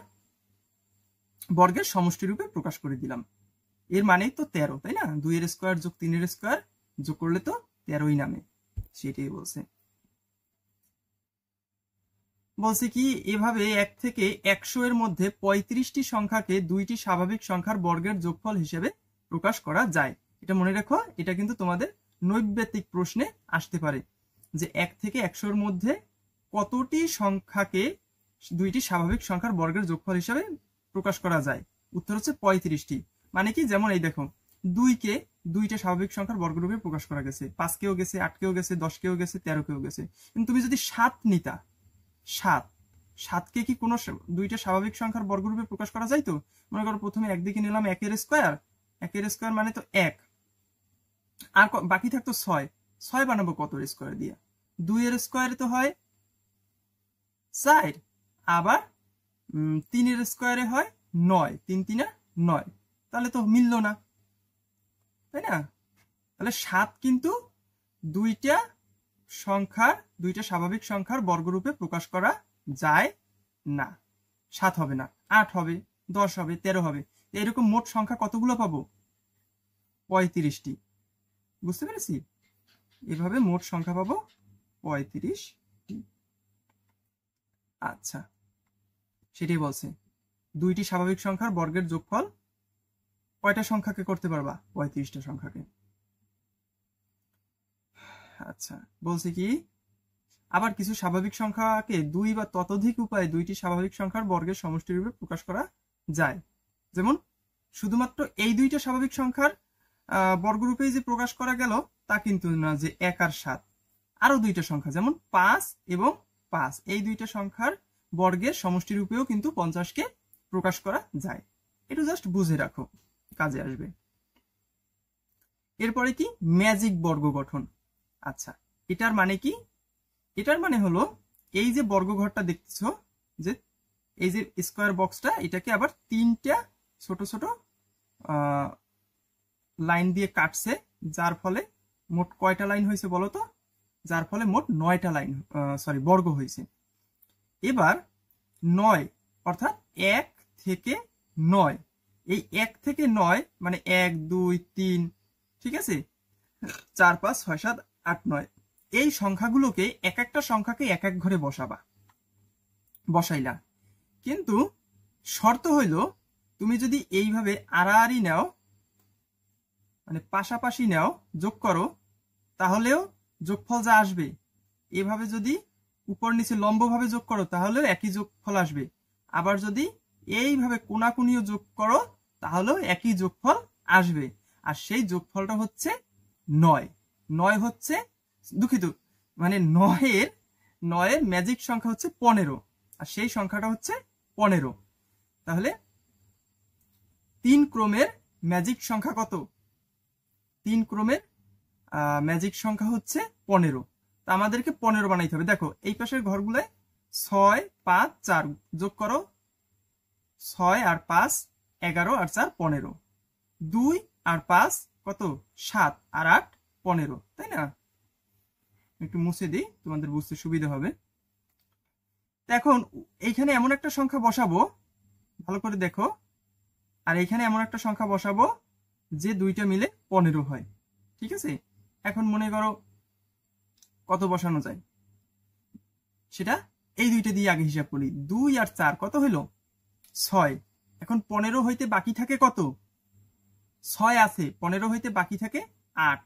বর্গের সমষ্টি রূপে প্রকাশ করে দিলাম। এর মানেই তো 13, তাই না? 2 এর স্কয়ার যোগ 3 এর স্কয়ার যোগ করলে তো 13ই নামে। সেটাই বলছে। বলছে কি এভাবে 1 থেকে 100 এর মধ্যে 35টি সংখ্যাকে 2টি স্বাভাবিক সংখ্যার বর্গের যোগফল হিসেবে প্রকাশ করা যায়। এটা মনে রাখো, এটা কিন্তু তোমাদের নৈবেত্তিক প্রশ্নে আসতে পারে যে 1 থেকে 100 এর মধ্যে কতটি সংখ্যাকে 2টি স্বাভাবিক সংখ্যার বর্গের যোগফল হিসেবে প্রকাশ করা যায়। উত্তর হচ্ছে 35টি। মানে কি, যেমন এই দেখো 2 কে 2টা স্বাভাবিক সংখ্যার বর্গরূপে প্রকাশ করা গেছে, 5 কেও গেছে, 8 কেও গেছে, 10 কেও গেছে, 13 কেও গেছে। কিন্তু তুমি যদি 7 নিতা, 7কে কি কোনো 2টা স্বাভাবিক সংখ্যার বর্গরূপে প্রকাশ করা যায়? তো মনে করো প্রথমে একদিকে নিলাম 1 এর স্কয়ার, 1 এর স্কয়ার মানে তো 1, আর বাকি থাকতো 6 বানাবো কত এর স্কয়ার দিয়ে? 2 এর স্কয়ারে তো হয় 4, আবার 3 এর স্কয়ারে হয় 9, 3 3 9, তাহলে তো মিলল না, তাই না? তাহলে 7 কিন্তু 2টা স্বাভাবিক সংখ্যার বর্গরূপে প্রকাশ করা যায় না। 7 হবে না, 8 হবে, 10 হবে, 13 হবে। এরকম মোট সংখ্যা কতগুলো পাবো? 35টি। বুঝতে পেরেছি? এভাবে মোট সংখ্যা পাবো 35টি। আচ্ছা, সেটাই বলছে 2টি স্বাভাবিক সংখ্যার বর্গের যোগফল কয়টা সংখ্যাকে করতে পারবা? 35টা সংখ্যাকে। আচ্ছা, বলছে কি আবার কিছু স্বাভাবিক সংখ্যাকে 2 বা ততোধিক উপায়ে 2টি স্বাভাবিক সংখ্যার বর্গের সমষ্টি রূপে প্রকাশ করা যায়। যেমন শুধুমাত্র এই 2টা স্বাভাবিক সংখ্যার বর্গরূপেই যে প্রকাশ করা গেল তা কিন্তু না, যে 1 আর 7 আরো 2টা সংখ্যা যেমন 5 এবং 5 এই 2টা সংখ্যার বর্গের সমষ্টি রূপেও কিন্তু 50কে প্রকাশ করা যায়। একটু জাস্ট বুঝে রাখো, কাজে আসবে। এরপরে কি ম্যাজিক বর্গ গঠন। আচ্ছা, এটার মানে কি? এটার মানে হলো এই যে বর্গঘরটা দেখতেছো, যে এই যে স্কোয়ার বক্সটা, এটাকে আবার 3টা ছোট ছোট লাইন দিয়ে কাটছে, যার ফলে মোট কয়টা লাইন হয়েছে বলো তো? যার ফলে মোট 9টা লাইন, বর্গ হয়েছে। এবার 9 অর্থাৎ 1 থেকে 9, এই 1 থেকে 9 মানে 1 2 3, ঠিক আছে, 4 5 6 7 8 9, এই সংখ্যাগুলোকে এক একটা সংখ্যাকে এক এক ঘরে বসাইলা। কিন্তু শর্ত হইল তুমি যদি এইভাবে আড়াআড়ি নাও, মানে পাশাপাশি নাও, যোগ করো, তাহলেও যোগফল যা আসবে। এভাবে যদি উপর নিচে লম্বভাবে যোগ করো তাহলেও একই যোগফল আসবে। আবার যদি এইভাবে কোনাকুনিও যোগ করো তাহলেও একই যোগফল আসবে। আর সেই যোগফলটা হচ্ছে 9। 9 হচ্ছে, দুঃখিত, মানে 9 এর ম্যাজিক সংখ্যা হচ্ছে 15, আর সেই সংখ্যাটা হচ্ছে 15। তাহলে 3 ক্রমের ম্যাজিক সংখ্যা কত? 3 ক্রমের ম্যাজিক সংখ্যা হচ্ছে 15। তা আমাদেরকে 15 বানাইতে হবে। দেখো এই পাশের ঘরগুলোয় 6 5 4 যোগ করো, 6 আর 5 11 আর 4 15, 2 আর 5 কত? 7 আর 8 15, তাই না? একটু মুছে দিই, তোমাদের বুঝতে সুবিধা হবে। এখন এইখানে এমন একটা সংখ্যা বসাবো, ভালো করে দেখো, আর এইখানে এমন একটা সংখ্যা বসাবো যে দুইটা মিলে 15 হয়, ঠিক আছে? এখন মনে করো কত বসানো যায়, সেটা এই দুইটা দিয়ে আগে হিসাব করি। 2 আর 4 কত হইল? 6। এখন 15 হইতে বাকি থাকে কত? 6 আছে, 15 হইতে বাকি থাকে 8,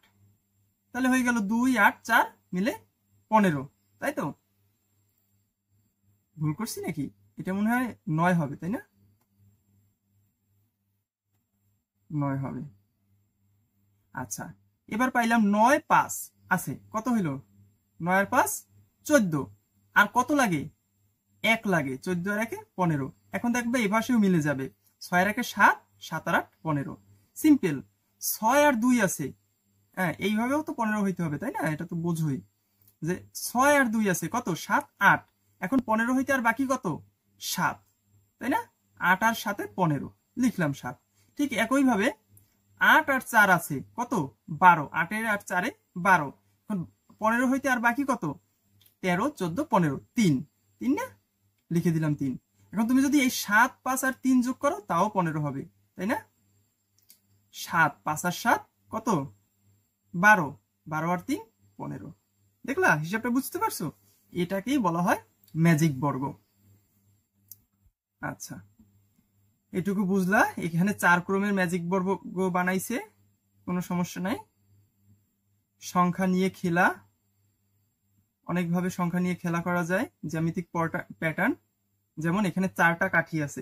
তাহলে হয়ে গেল 2 8 4 মিলে 15, তাই তো? ভুল করছি নাকি? এটা মনে হয় 9 হবে, তাই না? 9 হবে। আচ্ছা, এবার পাইলাম 9 5 আছে, কত হইল? 9 আর 5 14, আর কত লাগে? 1 লাগে, 14 আর 1 15। এখন দেখবে এই পাশেও মিলে যাবে, 6 আর 1 7, 7 আর 8 15। সিম্পল। 6 আর 2 আছে, হ্যাঁ এইভাবেও তো 15 হইতে হবে, তাই না? এটা তো বোঝোই যে 6 আর 2 আছে, কত? 7 8। এখন 15 হইতে আর বাকি কত? 7, তাই না? 8 আর 7 15, লিখলাম 7। ঠিক একইভাবে 8 আর 4 আছে, কত? 12, 8 আর 4 12। এখন 15 হইতে আর বাকি কত? 13 14 15, 3 3 না, লিখে দিলাম 3। এখন তুমি যদি এই 7 5 আর 3 যোগ করো তাও 15 হবে, তাই না? 7 5 আর 7 কত? 12, 12 আর 3 15। দেখলা হিসাবটা বুঝতে পারছো? এটাকেই বলা হয় ম্যাজিক বর্গ। আচ্ছা, এটুকু বুঝলা। এখানে 4 ক্রমের ম্যাজিক বর্গ বানাইছে, কোনো সমস্যা নাই। সংখ্যা নিয়ে খেলা, অনেকভাবে সংখ্যা নিয়ে খেলা করা যায়। জ্যামিতিক প্যাটার্ন, যেমন এখানে 4টা কাঠি আছে,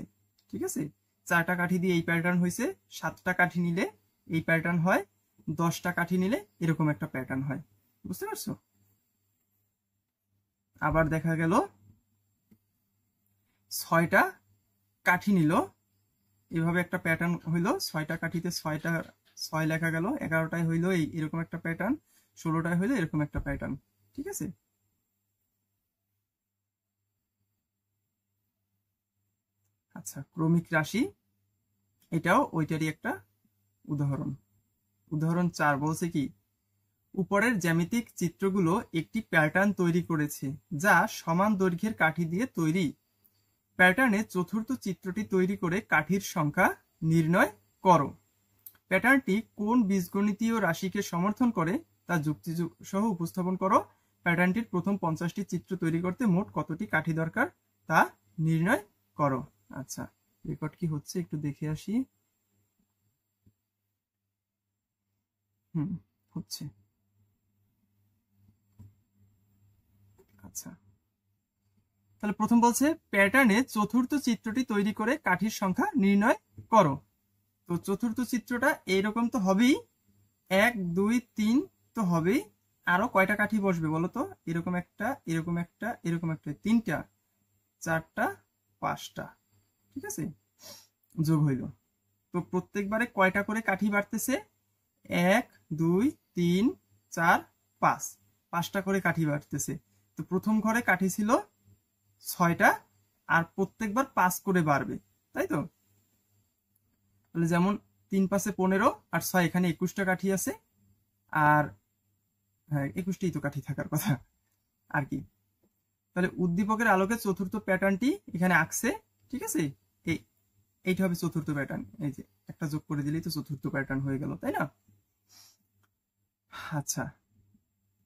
ঠিক আছে? 4টা কাঠি দিয়ে এই প্যাটার্ন হয়েছে, 7টা কাঠি নিলে এই প্যাটার্ন হয়, 10টা কাঠি নিলে এরকম একটা প্যাটার্ন হয়। বুঝতে পারছো? আবার দেখা গেল 6টা কাঠি নিল, এভাবে একটা প্যাটার্ন হইলো। 6টা কাঠিতে 6টা 6 লেখা গেল, 11টায় হইলো এরকম একটা প্যাটার্ন, 16টায় হইলো এরকম একটা প্যাটার্ন, ঠিক আছে? আচ্ছা, ক্রমিক রাশি, এটাও ওইটারই একটা উদাহরণ। উদাহরণ 4 বলছে কি, উপরের জ্যামিতিক চিত্রগুলো একটি প্যাটার্ন তৈরি করেছে যা সমান দৈর্ঘ্যের কাঠি দিয়ে তৈরি। প্যাটার্নে চতুর্থ চিত্রটি তৈরি করে কাঠির সংখ্যা নির্ণয় করো। প্যাটার্নটি কোন বীজগণিতীয় রাশিকে সমর্থন করে তা যুক্তি সহ উপস্থাপন করো। প্যাটার্নটির প্রথম 50টি চিত্র তৈরি করতে মোট কতটি কাঠি দরকার তা নির্ণয় করো। আচ্ছা, রেকর্ড কি হচ্ছে একটু দেখে আসি। হচ্ছে। আচ্ছা, তাহলে প্রথম বলছে প্যাটার্নে চতুর্থ চিত্রটি তৈরি করে কাঠির সংখ্যা নির্ণয় করো। তো চতুর্থ চিত্রটা এইরকম তো হবেই, 1 2 3 তো হবেই। আরো কয়টা কাঠি বসবে বলো তো? এরকম একটা, এরকম একটা, এরকম একটা, 3টা। 4টা 5টা, ঠিক আছে, যোগ হইল। তো প্রত্যেকবারে কয়টা করে কাঠি বাড়তেছে? 1 2 3 4 5, 5টা করে কাঠি বাড়তেছে। তো প্রথম ঘরে কাঠি ছিল 6টা, আর প্রত্যেকবার 5 করে বাড়বে, তাই তো? তাহলে যেমন 3 5 15 আর 6 এখানে 21টা কাঠি আছে, আর হ্যাঁ 21টাই তো কাঠি থাকার কথা আর কি। তাহলে উদ্দীপকের আলোকে চতুর্থ প্যাটার্নটি এখানে আঁকছে, ঠিক আছে। এইটা হবে চতুর্থ প্যাটার্ন, এই যে একটা যোগ করে দিলেই তো চতুর্থ প্যাটার্ন হয়ে গেল, তাই না? আচ্ছা,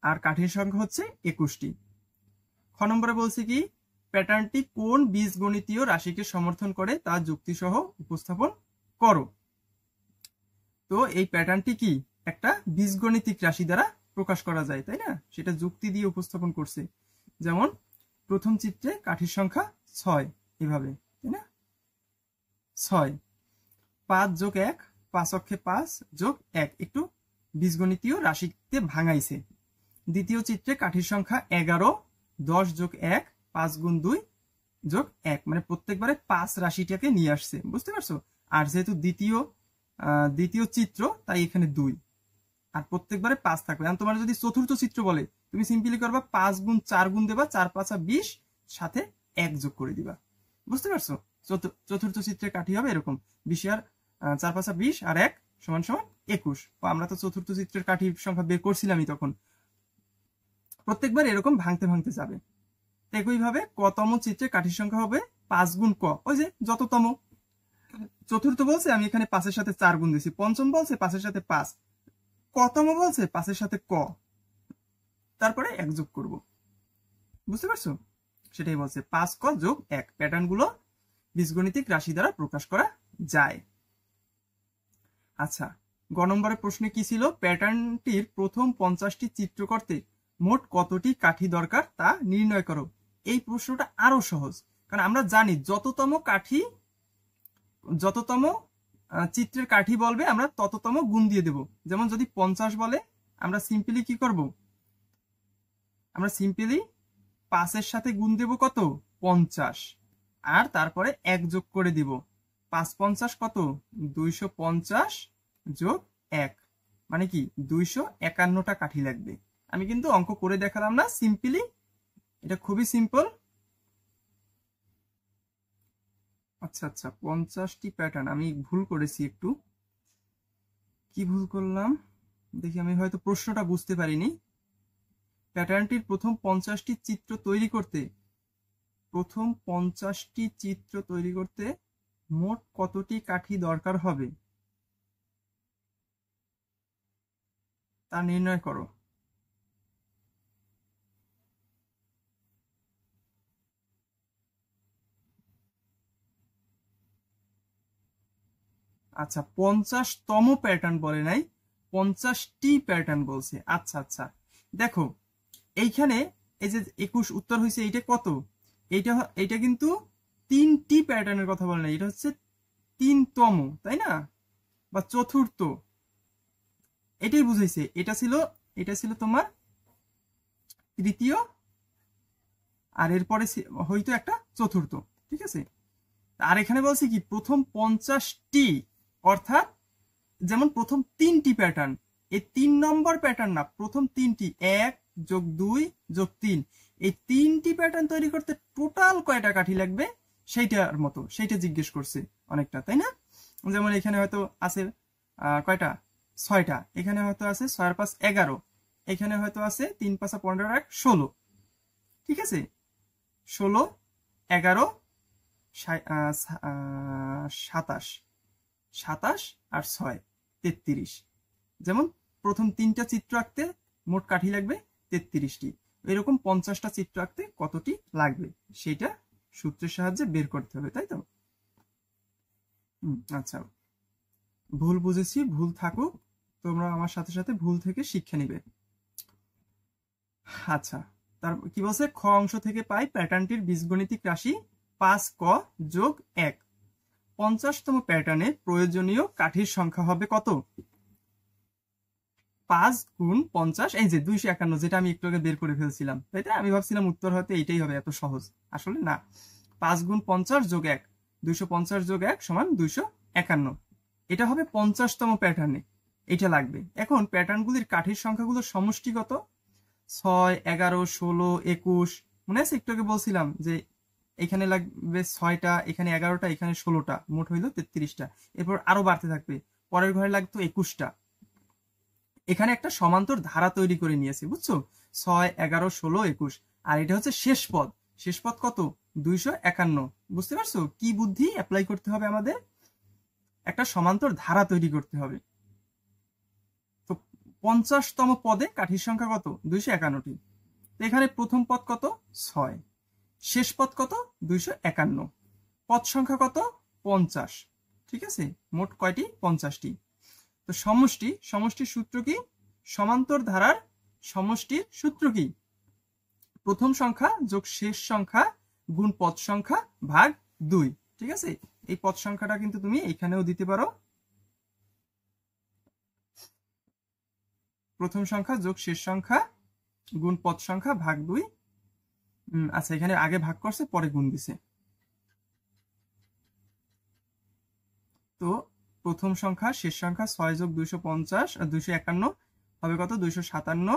আর কাঠির সংখ্যা হচ্ছে 21টি। খ নম্বরে বলছে কি, প্যাটার্নটি কোন বীজগণিতীয় রাশিকে সমর্থন করে তা যুক্তিসহ উপস্থাপন করো। তো এই প্যাটার্নটি কি একটা বীজগণিতিক রাশি দ্বারা প্রকাশ করা যায়, তাই না? সেটা যুক্তি দিয়ে উপস্থাপন করছে। যেমন প্রথম চিত্রে কাঠির সংখ্যা 6, এভাবে, তাই না? 6 5 যোগ 1, 5 অক্ষে 5 যোগ 1, একটু বীজগণিতীয় রাশিতে ভাঙাইছে। দ্বিতীয় চিত্রে কাঠির সংখ্যা 11, 10 যোগ 1, 5 গুণ 2 যোগ 1, মানে প্রত্যেকবারে 5 রাশিটাকে নিয়ে আসছে, বুঝতে পারছো? আর যেহেতু দ্বিতীয় চিত্র, তাই এখানে 2, আর প্রত্যেকবারে 5 থাকবে। এখন তোমার যদি চতুর্থ চিত্র বলে, তুমি সিম্পলি করবা 5 গুণ 4 গুণ দেবা, 4 5 20, সাথে 1 যোগ করে দিবা, বুঝতে পারছো? চতুর্থ চিত্রে কাঠি হবে এরকম 20 আর 4 5 20 আর 1 সমান সমান 21। আমরা তো চতুর্থ চিত্রের কাঠির সংখ্যা বের করছিলামই তখন। প্রত্যেকবার এরকম ভাঙতে ভাঙতে যাবে। একইভাবে কতম চিত্রে কাঠির সংখ্যা হবে 5 গুণ ক, ওই যে যততম। চতুর্থ বলছে, আমি এখানে 5-এর সাথে 4 গুণ দিয়েছি। পঞ্চম বলছে 5-এর সাথে 5, কতম বলছে 5-এর সাথে ক, তারপরে 1 যোগ করব, বুঝতে পারছো? সেটাই বলছে 5 ক যোগ 1। প্যাটার্ন গুলো বীজগণিতিক রাশি দ্বারা প্রকাশ করা যায়। আচ্ছা, গ নম্বরের প্রশ্নে কি ছিল? প্যাটার্নটির প্রথম 50টি চিত্র করতে মোট কতটি কাঠি দরকার তা নির্ণয় করো। এই প্রশ্নটা আরো সহজ, কারণ আমরা জানি যততম চিত্রের কাঠি বলবে আমরা তততম গুণ দিয়ে দেব। যেমন যদি 50 বলে, আমরা সিম্পলি কি করব? আমরা সিম্পলি 5-এর সাথে গুণ দেব কত? 50, আর তারপরে 1 যোগ করে দিব। 5 50 কত? 250 যোগ 1, মানে কি 251টা কাঠি লাগবে। আমি কিন্তু অঙ্ক করে দেখালাম না, সিম্পলি, এটা খুবই সিম্পল। আচ্ছা আচ্ছা, 50টি প্যাটার্ন, আমি ভুল করেছি একটু। কি ভুল করলাম দেখি, আমি হয়তো প্রশ্নটা বুঝতে পারিনি। প্যাটার্নটির প্রথম 50টি চিত্র তৈরি করতে মোট কতটি কাঠি দরকার হবে তা নির্ণয় করো। আচ্ছা, 50তম প্যাটার্ন বলে নাই, 50টি প্যাটার্ন বলছে। আচ্ছা আচ্ছা, দেখো এইখানে এই যে 21 উত্তর হয়েছে, এইটা কত? এইটা কিন্তু 3টি প্যাটার্নের কথা বলে না, এটা হচ্ছে 3তম, তাই না? বা চতুর্থ, এটাই বুঝাইছে। এটা ছিল তোমার তৃতীয়, আর এরপরে হয়তো একটা চতুর্থ, ঠিক আছে। আর এখানে বলছে কি প্রথম 50টি, অর্থাৎ যেমন প্রথম 3টি প্যাটার্ন, এই 3 নম্বর প্যাটার্ন না, প্রথম 3টি, 1 যোগ 2 যোগ 3, এই 3টি প্যাটার্ন তৈরি করতে টোটাল কয়টা কাঠি লাগবে সেইটার মতো, সেইটা জিজ্ঞেস করছে অনেকটা, তাই না? যেমন এখানে হয়তো আছে কয়টা? 6টা। এখানে হয়তো আছে 6 আর 5 11, এখানে হয়তো আছে 3 5 15 আর 16, ঠিক আছে। 16 11 27, 27 আর 6 33। যেমন প্রথম 3টা চিত্র আঁকতে মোট কাঠি লাগবে 33টি, এরকম 50টা চিত্র আঁকতে কতটি লাগবে সেটা সূত্রের সাহায্যে বের করতে হবে, তাই তো? আচ্ছা, ভুল বুঝেছি, ভুল থাকুক, তোমরা আমার সাথে সাথে ভুল থেকে শিক্ষা নিবে। আচ্ছা, তার কি বলছে? খ অংশ থেকে পাই প্যাটার্নটির বীজগণিতিক রাশি 5 ক যোগ 1। 50তম প্যাটার্নে প্রয়োজনীয় কাঠির সংখ্যা হবে কত? 5 গুণ 50, এই যে 251, যেটা আমি একটু আগে বের করে ফেলছিলাম, তাই তো? আমি ভাবছিলাম উত্তর হয়তো এইটাই হবে, এত সহজ, আসলে না। 5 গুণ 50 যোগ 1, 250 যোগ 1 সমান 251। এটা হবে 50তম প্যাটার্নে, এটা লাগবে। এখন প্যাটার্নগুলির কাঠির সংখ্যাগুলোর সমষ্টি কত? 6, 11, 16, 21। মনে আছে একটু আগে বলছিলাম যে এখানে লাগবে 6টা, এখানে 11টা, এখানে 16টা, মোট হইল 33টা। এরপর আরো বাড়তে থাকবে, পরের ঘরে লাগতো 21টা। এখানে একটা সমান্তর ধারা তৈরি করে নিয়েছি, বুঝছো? 6, 11, 16, 21। আর এটা হচ্ছে শেষ পদ। শেষ পদ কত? 251। বুঝতে পারছো কি বুদ্ধি অ্যাপ্লাই করতে হবে আমাদের? একটা সমান্তর ধারা তৈরি করতে হবে। তো 50তম পদে কাঠির সংখ্যা কত? 251টি। তো এখানে প্রথম পদ কত? 6। শেষ পদ কত? 251। পদ সংখ্যা কত? 50। ঠিক আছে, মোট কয়টি? 50টি। তো সমষ্টির সূত্র কি? সমান্তর ধারার সমষ্টির সূত্র কি? প্রথম সংখ্যা যোগ শেষ সংখ্যা গুণ পদ সংখ্যা ভাগ 2। ঠিক আছে, এই পদ সংখ্যাটা কিন্তু তুমি এখানেও দিতে পারো। প্রথম সংখ্যা যোগ শেষ সংখ্যা গুণ পদ সংখ্যা ভাগ 2। আচ্ছা, এখানে আগে ভাগ করছে পরে গুণ দিছে। তো প্রথম সংখ্যা শেষ সংখ্যা 6 যোগ 250 আর 251 হবে কত? 257।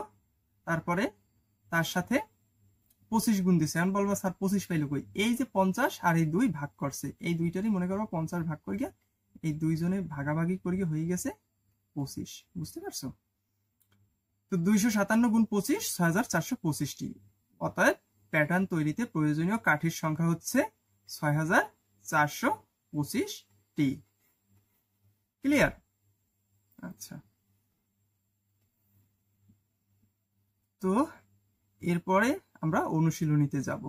তারপরে তার সাথে 25 গুণ দিছে। এখন বলবো স্যার 25 পাইলো কই? এই যে 50 আর এই 2 ভাগ করছে, এই দুইটারই মনে করো 50 ভাগ করিয়া এই দুইজনে ভাগাভাগি করিয়া হয়ে গেছে 25। বুঝতে পারছো? তো 257 গুণ 25 6425টি। অতএব প্যাটার্ন তৈরিতে প্রয়োজনীয় কাঠির সংখ্যা হচ্ছে 6425টি। ক্লিয়ার? আচ্ছা, তো এরপরে আমরা অনুশীলনীতে যাব।